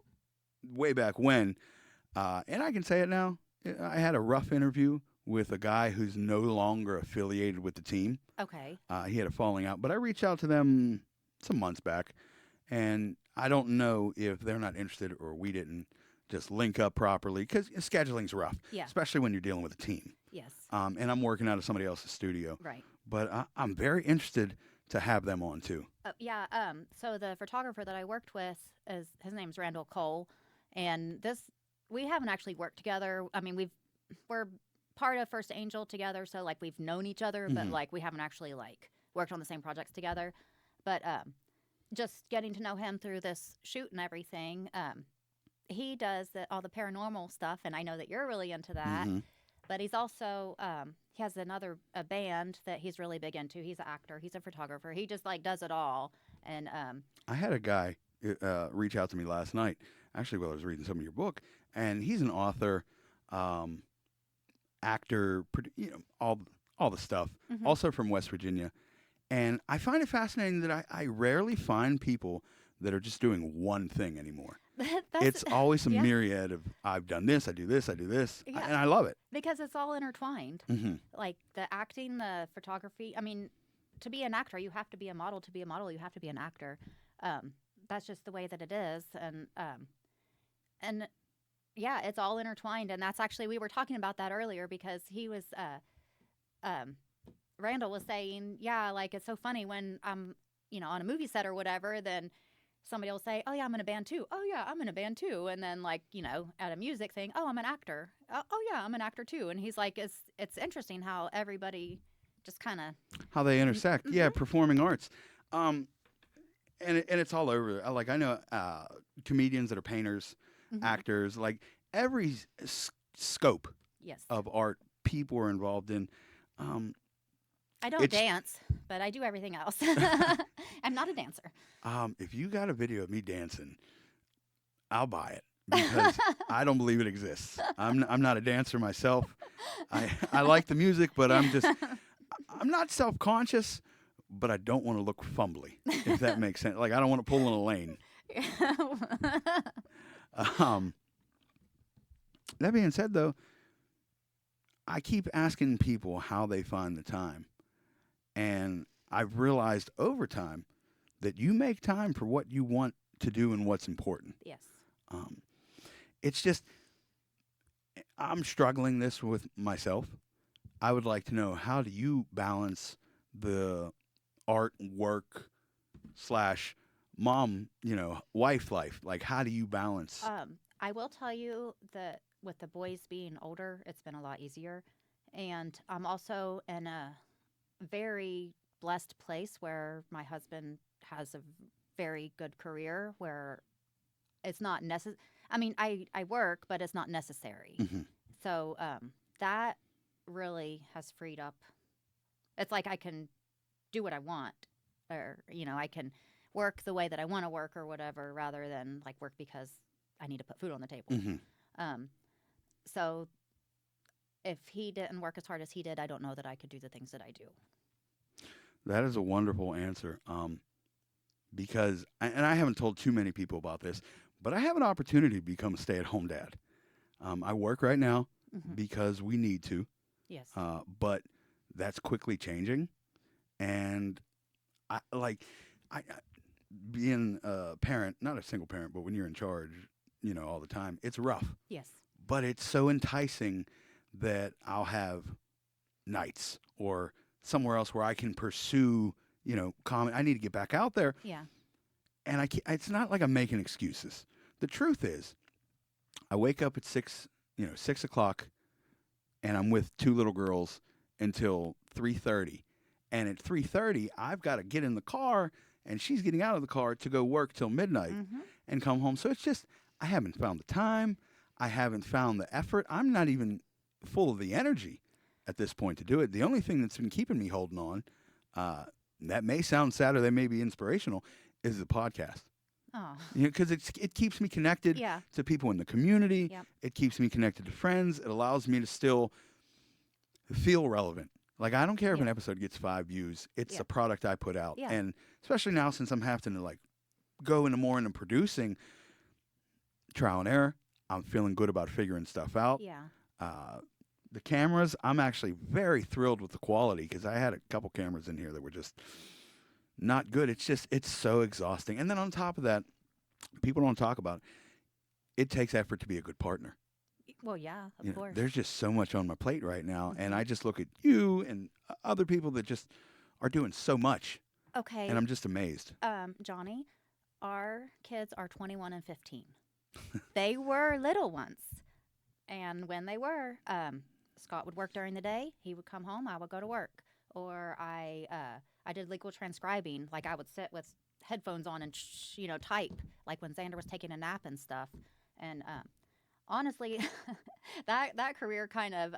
way back when, and I can say it now, I had a rough interview with a guy who's no longer affiliated with the team. Okay. He had a falling out, but I reached out to them some months back, and I don't know if they're not interested or we didn't just link up properly because scheduling's rough, Yeah. especially when you're dealing with a team. Yes. And I'm working out of somebody else's studio, Right. but I'm very interested to have them on too. Yeah. So the photographer that I worked with his name's Randall Cole, and we haven't actually worked together. I mean, we're part of First Angel together, so like we've known each other, but Mhm. like we haven't actually like worked on the same projects together. But just getting to know him through this shoot and everything, he does all the paranormal stuff, and I know that you're really into that. Mhm. But he's also he has a band that he's really big into. He's an actor. He's a photographer. He just like does it all. And I had a guy reach out to me last night, actually, while I was reading some of your book, and he's an author, actor, all the stuff. Mhm. Also from West Virginia, and I find it fascinating that I rarely find people that are just doing one thing anymore. It's always a yeah. myriad of I've done this, I do this, I do this, Yeah. and I love it. because it's all intertwined. Hmm. Like the acting, the photography. I mean, to be an actor, you have to be a model. To be a model, you have to be an actor. That's just the way that it is. And yeah, it's all intertwined. And that's actually we were talking about that earlier because he was Randall was saying, yeah, like it's so funny when I'm on a movie set or whatever, then somebody will say, oh yeah, I'm in a band too. Oh yeah, I'm in a band too. And then like at a music thing, oh, I'm an actor. Oh yeah, I'm an actor too. And he's like, it's interesting how everybody just kind of How they intersect, yeah, Mhm. performing arts, and it's all over. Like I know comedians that are painters, actors, like every scope yes. of art people are involved in. I don't it's- dance, but I do everything else. I'm not a dancer. If you got a video of me dancing, I'll buy it because I don't believe it exists. I'm not a dancer myself. I like the music, but I'm not self-conscious, but I don't want to look fumbly, if that makes sense. Like I don't want to pull in a lane. That being said, though, I keep asking people how they find the time, and I've realized over time that you make time for what you want to do and what's important. Yes. It's just I'm struggling this with myself. I would like to know, how do you balance the art work / mom, wife life? Like, how do you balance? I will tell you that with the boys being older, it's been a lot easier. And I'm also in a very blessed place where my husband has a very good career where it's not necessary. I mean, I work, but it's not necessary. Mhm. So that really has freed up. It's like I can do what I want, or I can work the way that I want to work or whatever, rather than like work because I need to put food on the table. Mhm. So if he didn't work as hard as he did, I don't know that I could do the things that I do. That is a wonderful answer. Because, and I haven't told too many people about this, but I have an opportunity to become a stay-at-home dad. I work right now Mhm. because we need to, Yes. but that's quickly changing. And I being a parent, not a single parent, but when you're in charge, all the time, it's rough. Yes. But it's so enticing that I'll have nights or somewhere else where I can pursue, comment. I need to get back out there. Yeah. And it's not like I'm making excuses. The truth is, I wake up at 6 o'clock, and I'm with two little girls until 3:30. And at 3:30, I've got to get in the car, and she's getting out of the car to go work till midnight Mhm. and come home. So it's just, I haven't found the time. I haven't found the effort. I'm not even full of the energy at this point to do it. The only thing that's been keeping me holding on, that may sound sad or that may be inspirational, is the podcast. Oh. Because it keeps me connected Yeah. to people in the community. Yep. It keeps me connected to friends. It allows me to still feel relevant. Like, I don't care if an Yeah. episode gets 5 views. It's Yeah. a product I put out. Yeah. And especially now, since I'm having to, like, go into more into producing, trial and error, I'm feeling good about figuring stuff out. Yeah. The cameras, I'm actually very thrilled with the quality, because I had a couple cameras in here that were just not good. It's so exhausting. And then on top of that, people don't talk about it takes effort to be a good partner. Well, yeah, of You know, course. there's just so much on my plate right now, and Mhm. I just look at you and other people that just are doing so much, Okay. and I'm just amazed. Johnny, our kids are 21 and 15. They were little once. And when they were, Scott would work during the day. He would come home. I would go to work. Or I did legal transcribing. Like, I would sit with headphones on and, type, like when Xander was taking a nap and stuff. And honestly, that career kind of,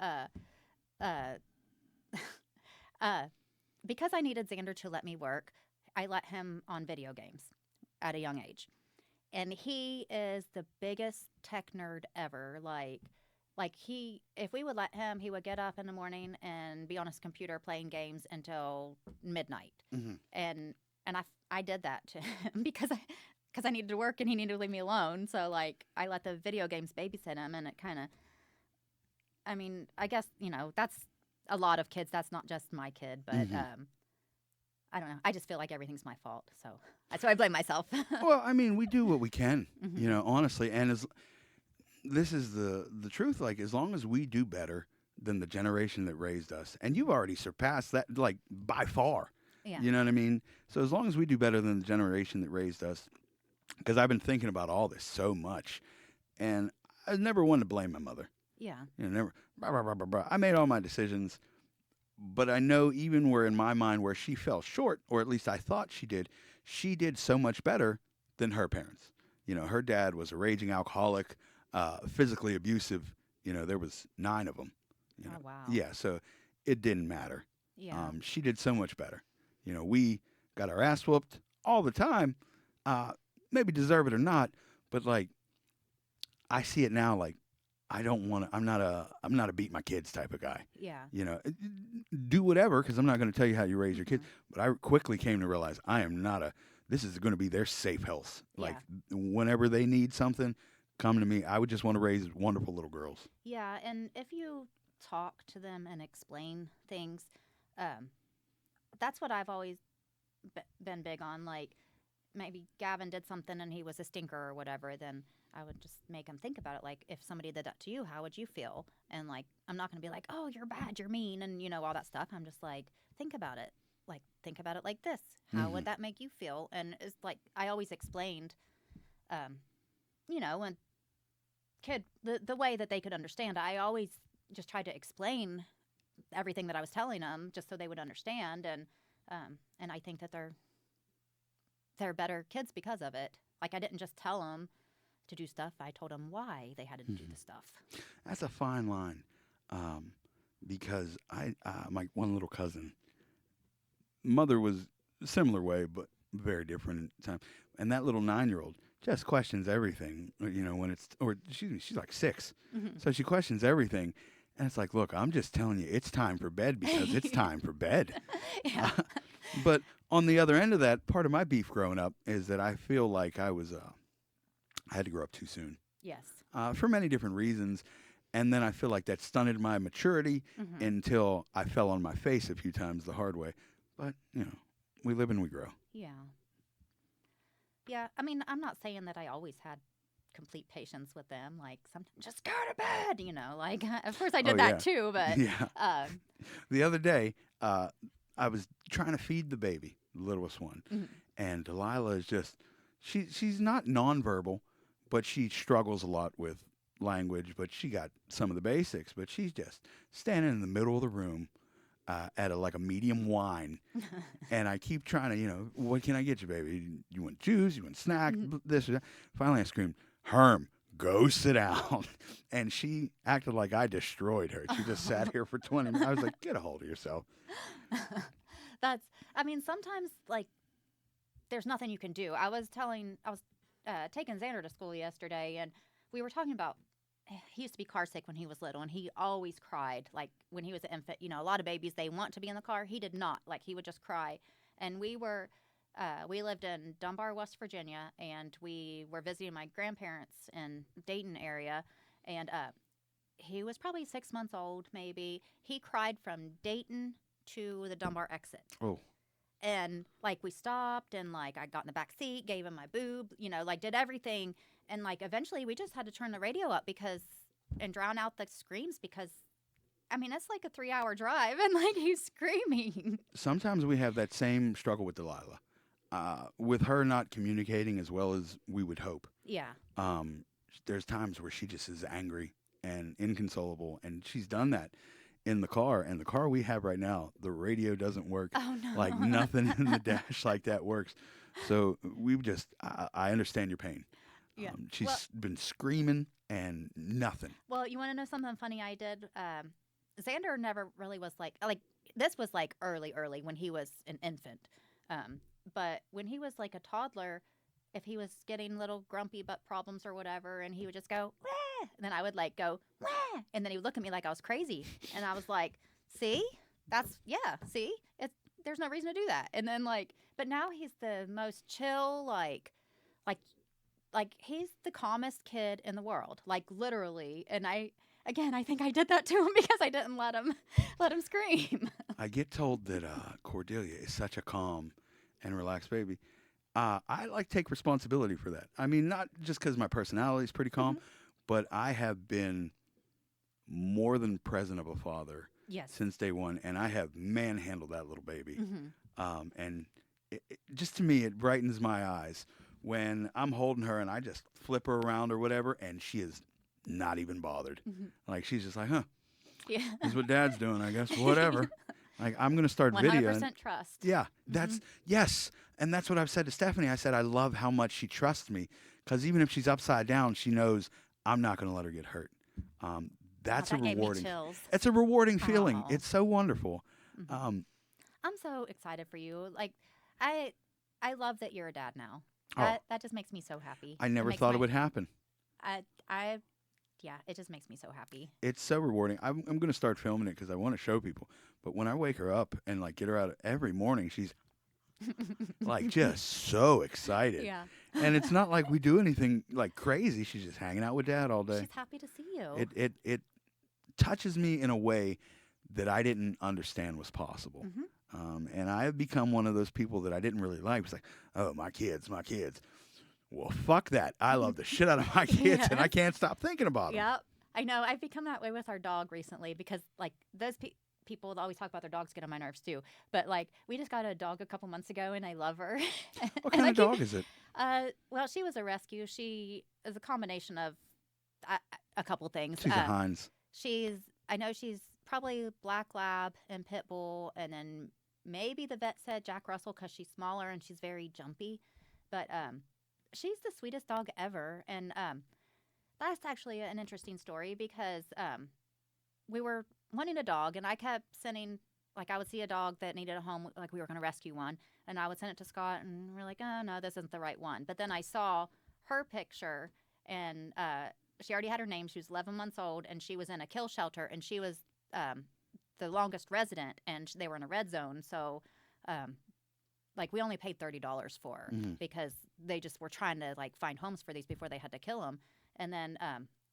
because I needed Xander to let me work, I let him on video games at a young age. And he is the biggest tech nerd ever. If we would let him, he would get up in the morning and be on his computer playing games until midnight. Mhm. And I did that to him because I needed to work and he needed to leave me alone. So, like, I let the video games babysit him, and it kind of, I mean, I guess, that's a lot of kids. That's not just my kid, but Mhm. I don't know. I just feel like everything's my fault. So that's why I blame myself. Well, I mean, we do what we can, Mhm. honestly. And this is the truth. Like, as long as we do better than the generation that raised us, and you've already surpassed that, like, by far. Yeah. You know what I mean? So as long as we do better than the generation that raised us, because I've been thinking about all this so much, and I never wanted to blame my mother. Yeah. Never. Blah, blah, blah, blah, blah. I made all my decisions, but I know even where in my mind where she fell short, or at least I thought she did so much better than her parents. Her dad was a raging alcoholic, physically abusive. There was 9 of them. Oh, wow. Yeah, so it didn't matter. Yeah. She did so much better. We got our ass whooped all the time. Maybe deserve it or not, but, like, I see it now. Like, I don't want to. I'm not a beat my kids type of guy. Yeah. Do whatever, because I'm not going to tell you how you raise your kids. But I quickly came to realize I am not a. This is going to be their safe house. Like, whenever they need something, come to me. I would just want to raise wonderful little girls. Yeah, and if you talk to them and explain things, that's what I've always been big on. Like, maybe Gavin did something and he was a stinker or whatever, then I would just make him think about it. Like, if somebody did that to you, how would you feel? And, like, I'm not going to be like, oh, you're bad, you're mean, and, all that stuff. I'm just like, think about it. Like, think about it like this. How would that make you feel? And it's like, I always explained, and the way that they could understand. I always just tried to explain everything that I was telling them just so they would understand. And I think that they're better kids because of it. Like, I didn't just tell them to do stuff. I told them why they had to do the stuff. That's a fine line, because my one little cousin, mother was a similar way, but very different at the time. And that little 9-year-old just questions everything, she's like 6. So she questions everything. And it's like, look, I'm just telling you, it's time for bed because it's time for bed. Yeah. But on the other end of that, part of my beef growing up is that I feel like I had to grow up too soon. Yes. For many different reasons. And then I feel like that stunted my maturity until I fell on my face a few times the hard way. But, we live and we grow. Yeah. Yeah. I mean, I'm not saying that I always had complete patience with them. Like, sometimes just go to bed, like, of course I did that too, but yeah. The other day, I was trying to feed the baby, the littlest one, and Delilah is just, she's not nonverbal, but she struggles a lot with language, but she got some of the basics, but she's just standing in the middle of the room at a medium wine, and I keep trying to, what can I get you, baby? You want juice? You want snack? This or that? Finally, I screamed, Herm, go sit down. And she acted like I destroyed her. She just sat here for 20 minutes. I was like, get a hold of yourself. I mean, sometimes, like, there's nothing you can do. I was taking Xander to school yesterday, and we were talking about, he used to be car sick when he was little, and he always cried. Like, when he was an infant, a lot of babies, they want to be in the car. He did not. Like, he would just cry. And we lived in Dunbar, West Virginia, and we were visiting my grandparents in Dayton area, and he was probably 6 months old, maybe. He cried from Dayton to the Dunbar exit. Oh. And, like, we stopped, and, like, I got in the back seat, gave him my boob, like, did everything. And, like, eventually we just had to turn the radio up and drown out the screams because, I mean, it's like a 3-hour drive, and, like, he's screaming. Sometimes we have that same struggle with Delilah. With her not communicating as well as we would hope. Yeah. There's times where she just is angry and inconsolable, and she's done that in the car. And the car we have right now, the radio doesn't work. Oh, no. Like, nothing in the dash like that works. So I understand your pain. Yeah. She's been screaming and nothing. Well, you want to know something funny I did? Xander never really was like, this was like early when he was an infant. But when he was like a toddler, if he was getting little grumpy butt problems or whatever, and he would just go, wah! And then I would like go, wah! And then he would look at me like I was crazy. And I was like, see? There's no reason to do that. And then but now he's the most chill, like he's the calmest kid in the world, like literally. And I think I did that to him because I didn't let him scream. I get told that Cordelia is such a calm and relaxed baby. I take responsibility for that. I mean, not just because my personality is pretty calm, but I have been more than present of a father since day one, and I have manhandled that little baby. And just to me, it brightens my eyes when I'm holding her and I just flip her around or whatever, and she is not even bothered. Like, she's just like, huh, this is what Dad's doing, I guess, whatever. Like, I'm going to start 100% video. trust. Yeah, yes. And that's what I've said to Stephanie. I said, I love how much she trusts me, because even if she's upside down, she knows I'm not going to let her get hurt. That's that a gave me rewarding. chills. It's a rewarding feeling. Aw. It's so wonderful. I'm so excited for you. Like, I love that you're a dad now. Oh. That just makes me so happy. I never thought it would happen. Yeah, it just makes me so happy. It's so rewarding. I'm going to start filming it because I want to show people. But when I wake her up and get her out every morning, she's just so excited. Yeah. And it's not like we do anything crazy. She's just hanging out with Dad all day. She's happy to see you. It touches me in a way that I didn't understand was possible. And I have become one of those people that I didn't really like. It's like, oh, my kids. Well, fuck that. I love the shit out of my kids, and I can't stop thinking about them. Yep. I know. I've become that way with our dog recently because, those people always talk about their dogs get on my nerves, too. But, we just got a dog a couple months ago, and I love her. What kind of dog is it? Well, she was a rescue. She is a combination of a couple things. She's a Heinz. I know she's probably Black Lab and Pit Bull, and then maybe the vet said Jack Russell because she's smaller and she's very jumpy. But she's the sweetest dog ever. And that's actually an interesting story because we were wanting a dog, and I kept sending, I would see a dog that needed a home, we were going to rescue one, and I would send it to Scott, and we're like, oh, no, this isn't the right one. But then I saw her picture, and she already had her name. She was 11 months old, and she was in a kill shelter, and she was the longest resident, and they were in a red zone. So, we only paid $30 for her because they just were trying to, find homes for these before they had to kill them. And then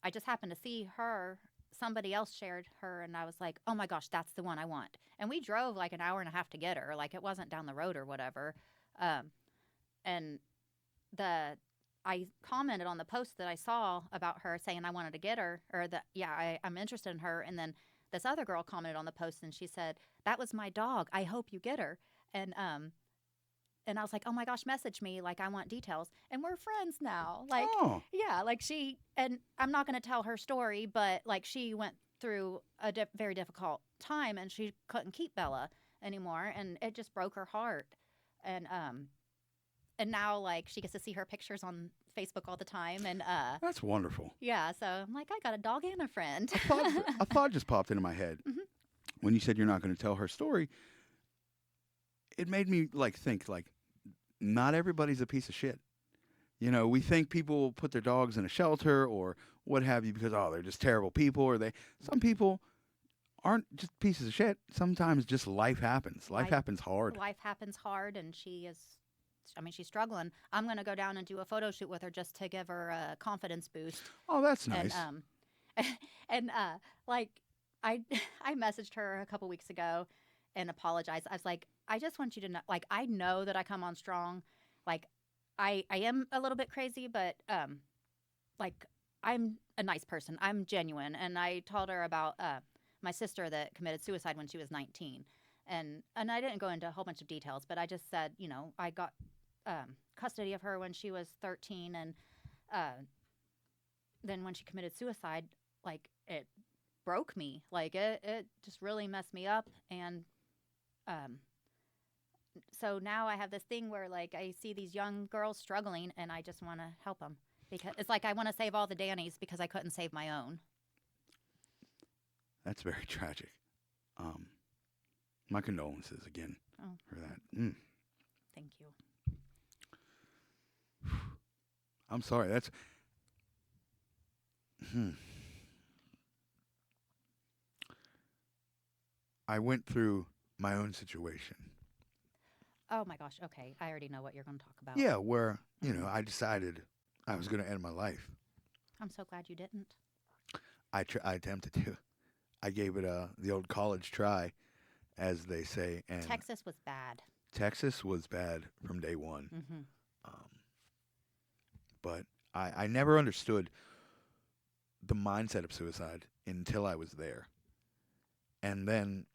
I just happened to see her. Somebody else shared her, and I was like, oh, my gosh, that's the one I want. And we drove, an hour and a half to get her. It wasn't down the road or whatever. And I commented on the post that I saw about her saying I wanted to get her, or that, I'm interested in her. And then this other girl commented on the post, and she said, that was my dog. I hope you get her. And I was like, oh my gosh, message me. I want details. And we're friends now. She, and I'm not going to tell her story, but she went through a very difficult time, and she couldn't keep Bella anymore. And it just broke her heart. And now, she gets to see her pictures on Facebook all the time, and That's wonderful. yeah. So I'm like, I got a dog and a friend. A thought just popped into my head when you said you're not going to tell her story. It made me think not everybody's a piece of shit. You know, we think people put their dogs in a shelter or what have you because they're just terrible people, or some people aren't just pieces of shit. Sometimes just life happens. Life happens hard. Life happens hard, and she's struggling. I'm going to go down and do a photo shoot with her just to give her a confidence boost. Oh, that's nice. And I I messaged her a couple weeks ago and apologized. I was like, I just want you to know, I know that I come on strong. I am a little bit crazy, but I'm a nice person. I'm genuine. And I told her about my sister that committed suicide when she was 19. And I didn't go into a whole bunch of details, but I just said, I got custody of her when she was 13. And then when she committed suicide, it broke me. It just really messed me up. And so now I have this thing where I see these young girls struggling, and I just want to help them, because it's I want to save all the Dannys because I couldn't save my own. That's very tragic. My condolences again for that. Thank you. I'm sorry. That's. I went through my own situation. Oh my gosh. Okay. I already know what you're going to talk about. Yeah, where, I decided I was going to end my life. I'm so glad you didn't. I attempted to. I gave it the old college try, as they say. And Texas was bad. Texas was bad from day one. Mm-hmm. But I never understood the mindset of suicide until I was there. And then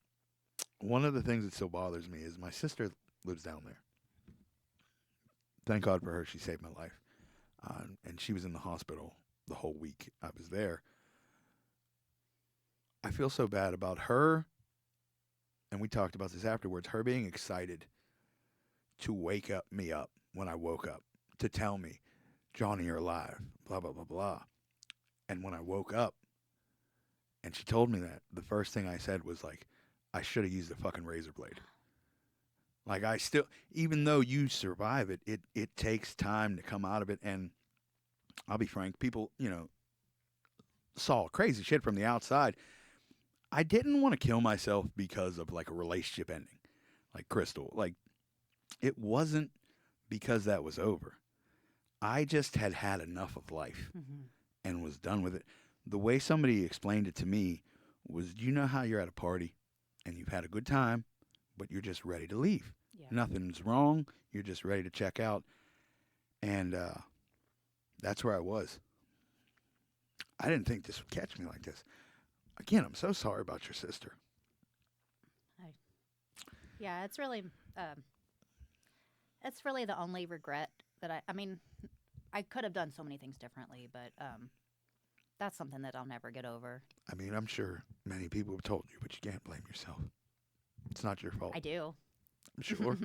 one of the things that still bothers me is my sister lives down there. Thank God for her. She saved my life. And she was in the hospital the whole week I was there. I feel so bad about her, and we talked about this afterwards, her being excited to wake me up when I woke up, to tell me, Johnny, you're alive, blah, blah, blah, blah. And when I woke up and she told me that, the first thing I said was I should have used a fucking razor blade. I still, even though you survive it, it takes time to come out of it. And I'll be frank, people, saw crazy shit from the outside. I didn't want to kill myself because of a relationship ending, like Crystal. It wasn't because that was over. I just had enough of life and was done with it. The way somebody explained it to me was, you know how you're at a party and you've had a good time, but you're just ready to leave. Yeah. Nothing's wrong. You're just ready to check out. And that's where I was. I didn't think this would catch me like this. Again, I'm so sorry about your sister. Yeah, it's really the only regret that I could have done so many things differently, but that's something that I'll never get over. I mean, I'm sure many people have told you, but you can't blame yourself. It's not your fault. I do. I'm sure.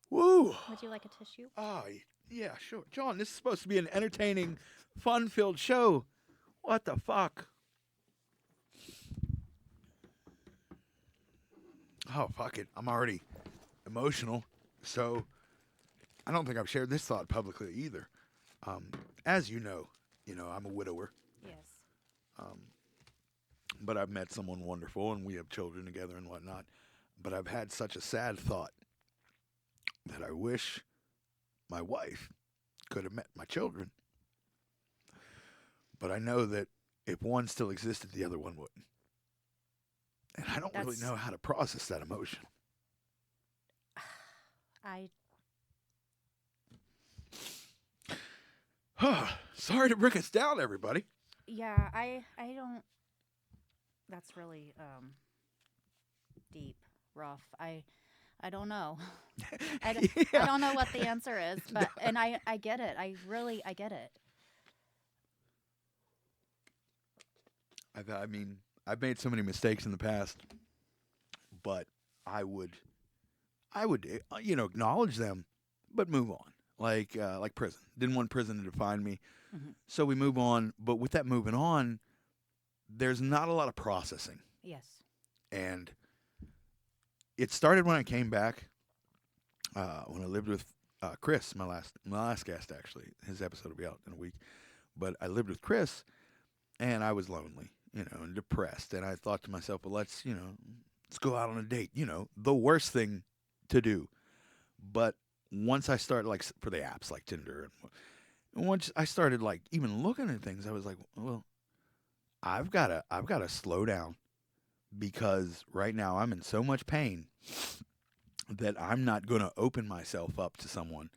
Woo! Would you like a tissue? Oh, yeah, sure. John, this is supposed to be an entertaining, fun-filled show. What the fuck? Oh, fuck it. I'm already emotional. So, I don't think I've shared this thought publicly either. As you know, I'm a widower. Yes. But I've met someone wonderful, and we have children together and whatnot. But I've had such a sad thought that I wish my wife could have met my children. But I know that if one still existed, the other one wouldn't. And I don't really know how to process that emotion. Sorry to bring us down, everybody. Yeah, I don't. That's really deep, rough. I don't know. I don't know what the answer is, but and I get it. I get it. I've made so many mistakes in the past, but I would acknowledge them, but move on. like prison. Didn't want prison to define me. Mm-hmm. So we move on. But with that moving on, there's not a lot of processing. Yes. And it started when I came back, when I lived with Chris, my last guest, actually. His episode will be out in a week. But I lived with Chris, and I was lonely, and depressed. And I thought to myself, well, let's go out on a date. The worst thing to do. But once I started, like, for the apps like Tinder, and once I started, like, even looking at things, I was like, well, I've got to slow down, because right now I'm in so much pain that I'm not going to open myself up to someone.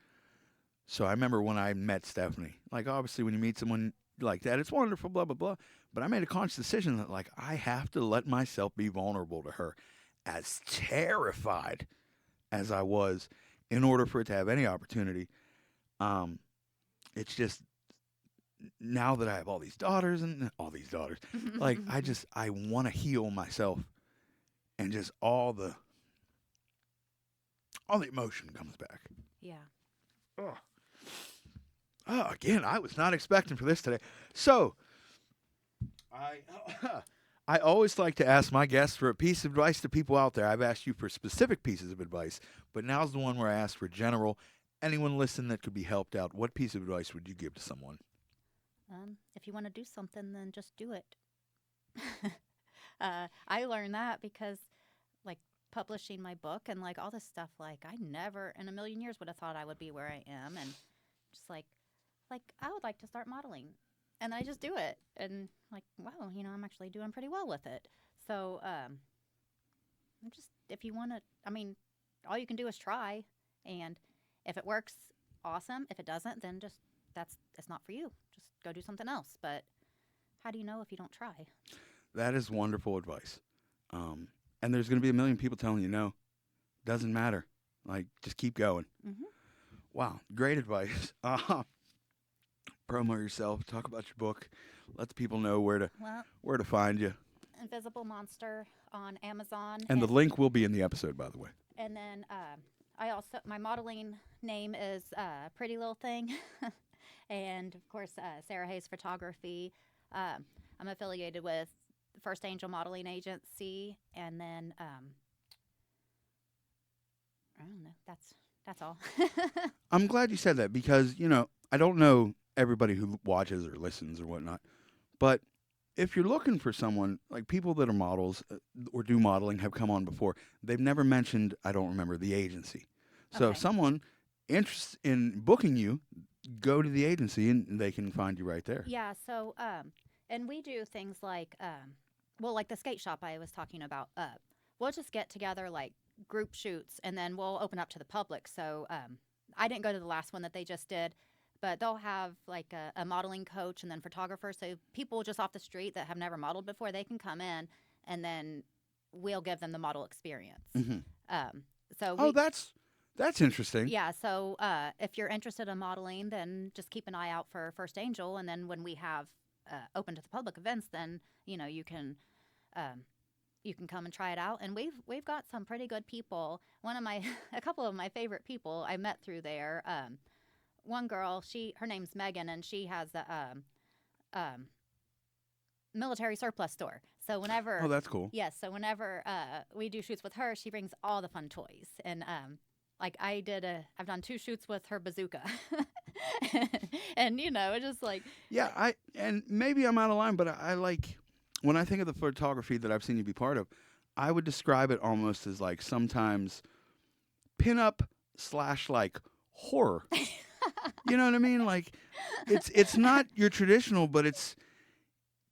So I remember when I met Stephanie, like, obviously when you meet someone like that, it's wonderful, blah, blah, blah. But I made a conscious decision that, like, I have to let myself be vulnerable to her, as terrified as I was, in order for it to have any opportunity. It's just, now that I have all these daughters, like, I want to heal myself, and just all the emotion comes back. Yeah. Oh, again, I was not expecting for this today. So, I always like to ask my guests for a piece of advice to people out there. I've asked you for specific pieces of advice, but now's the one where I ask for general. Anyone listen that could be helped out, what piece of advice would you give to someone? If you want to do something, then just do it. I learned that because, like, publishing my book and, like, all this stuff, like, I never in a million years would have thought I would be where I am, and just like I would like to start modeling, and I just do it, and, like, wow, I'm actually doing pretty well with it. So just, if you want to, I mean, all you can do is try, and if it works, awesome. If it doesn't, then just it's not for you. Just go do something else. But how do you know if you don't try? That is wonderful advice. And there's going to be a million people telling you no. Doesn't matter. Like, just keep going. Mm-hmm. Wow, great advice. Promo yourself. Talk about your book. Let the people know where to find you. Invisible Monster on Amazon. And the link will be in the episode, by the way. And then my modeling name is Pretty Little Thing. And, of course, Sarah Hayes Photography. I'm affiliated with First Angel Modeling Agency. And then, I don't know. That's all. I'm glad you said that, because, I don't know everybody who watches or listens or whatnot. But if you're looking for someone, like, people that are models or do modeling have come on before. They've never mentioned, I don't remember, the agency. So Okay. if someone interested in booking you, go to the agency and they can find you right there. Yeah, so, and we do things like, like the skate shop I was talking about. We'll just get together, like, group shoots, and then we'll open up to the public. So I didn't go to the last one that they just did, but they'll have, like, a modeling coach and then photographers. So people just off the street that have never modeled before, they can come in, and then we'll give them the model experience. Mm-hmm. That's interesting. Yeah, so if you're interested in modeling, then just keep an eye out for First Angel, and then when we have open to the public events, then you can come and try it out. And we've got some pretty good people. A couple of my favorite people I met through there. One girl, her name's Megan, and she has a military surplus store. So whenever Oh, that's cool. yes, so whenever we do shoots with her, she brings all the fun toys. And like, I've done 2 shoots with her bazooka. And it's just like, Yeah, and maybe I'm out of line, but I like, when I think of the photography that I've seen you be part of, I would describe it almost as, like, sometimes pinup / like horror. You know what I mean? Like, it's not your traditional, but it's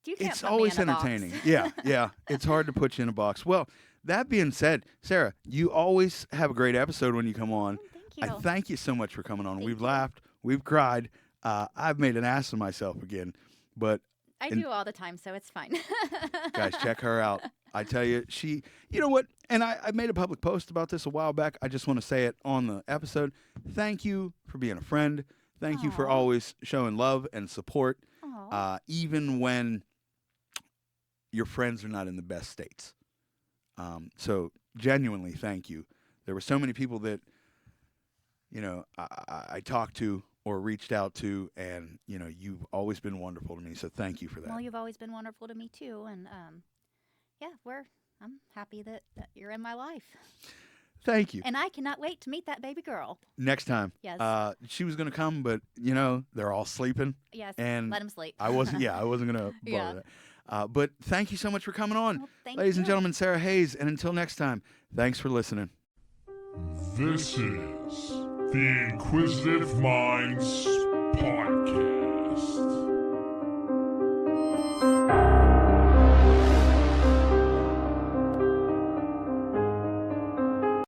you can't it's put me always in a box. entertaining. Yeah. It's hard to put you in a box. Well, that being said, Sarah, you always have a great episode when you come on. Thank you. I thank you so much for coming on. Thank We've you. laughed, we've cried. I've made an ass of myself again, but I do all the time, so it's fine. guys, check her out. I tell you, you know what? And I made a public post about this a while back. I just want to say it on the episode. Thank you for being a friend. Thank you for Aw. always showing love and support, Aw. even when your friends are not in the best states. So genuinely, thank you. There were so many people that I talked to or reached out to, and you've always been wonderful to me. So thank you for that. Well, you've always been wonderful to me too, and yeah, I'm happy that you're in my life, Thank you. and I cannot wait to meet that baby girl. Next time. Yes. She was gonna come, but they're all sleeping. Yes, and let him sleep. I wasn't gonna Yeah. bother that. But thank you so much for coming on, Well, thank ladies and you. gentlemen. Sarah Hayes, and until next time, thanks for listening. This is the Inquisitive Minds Podcast.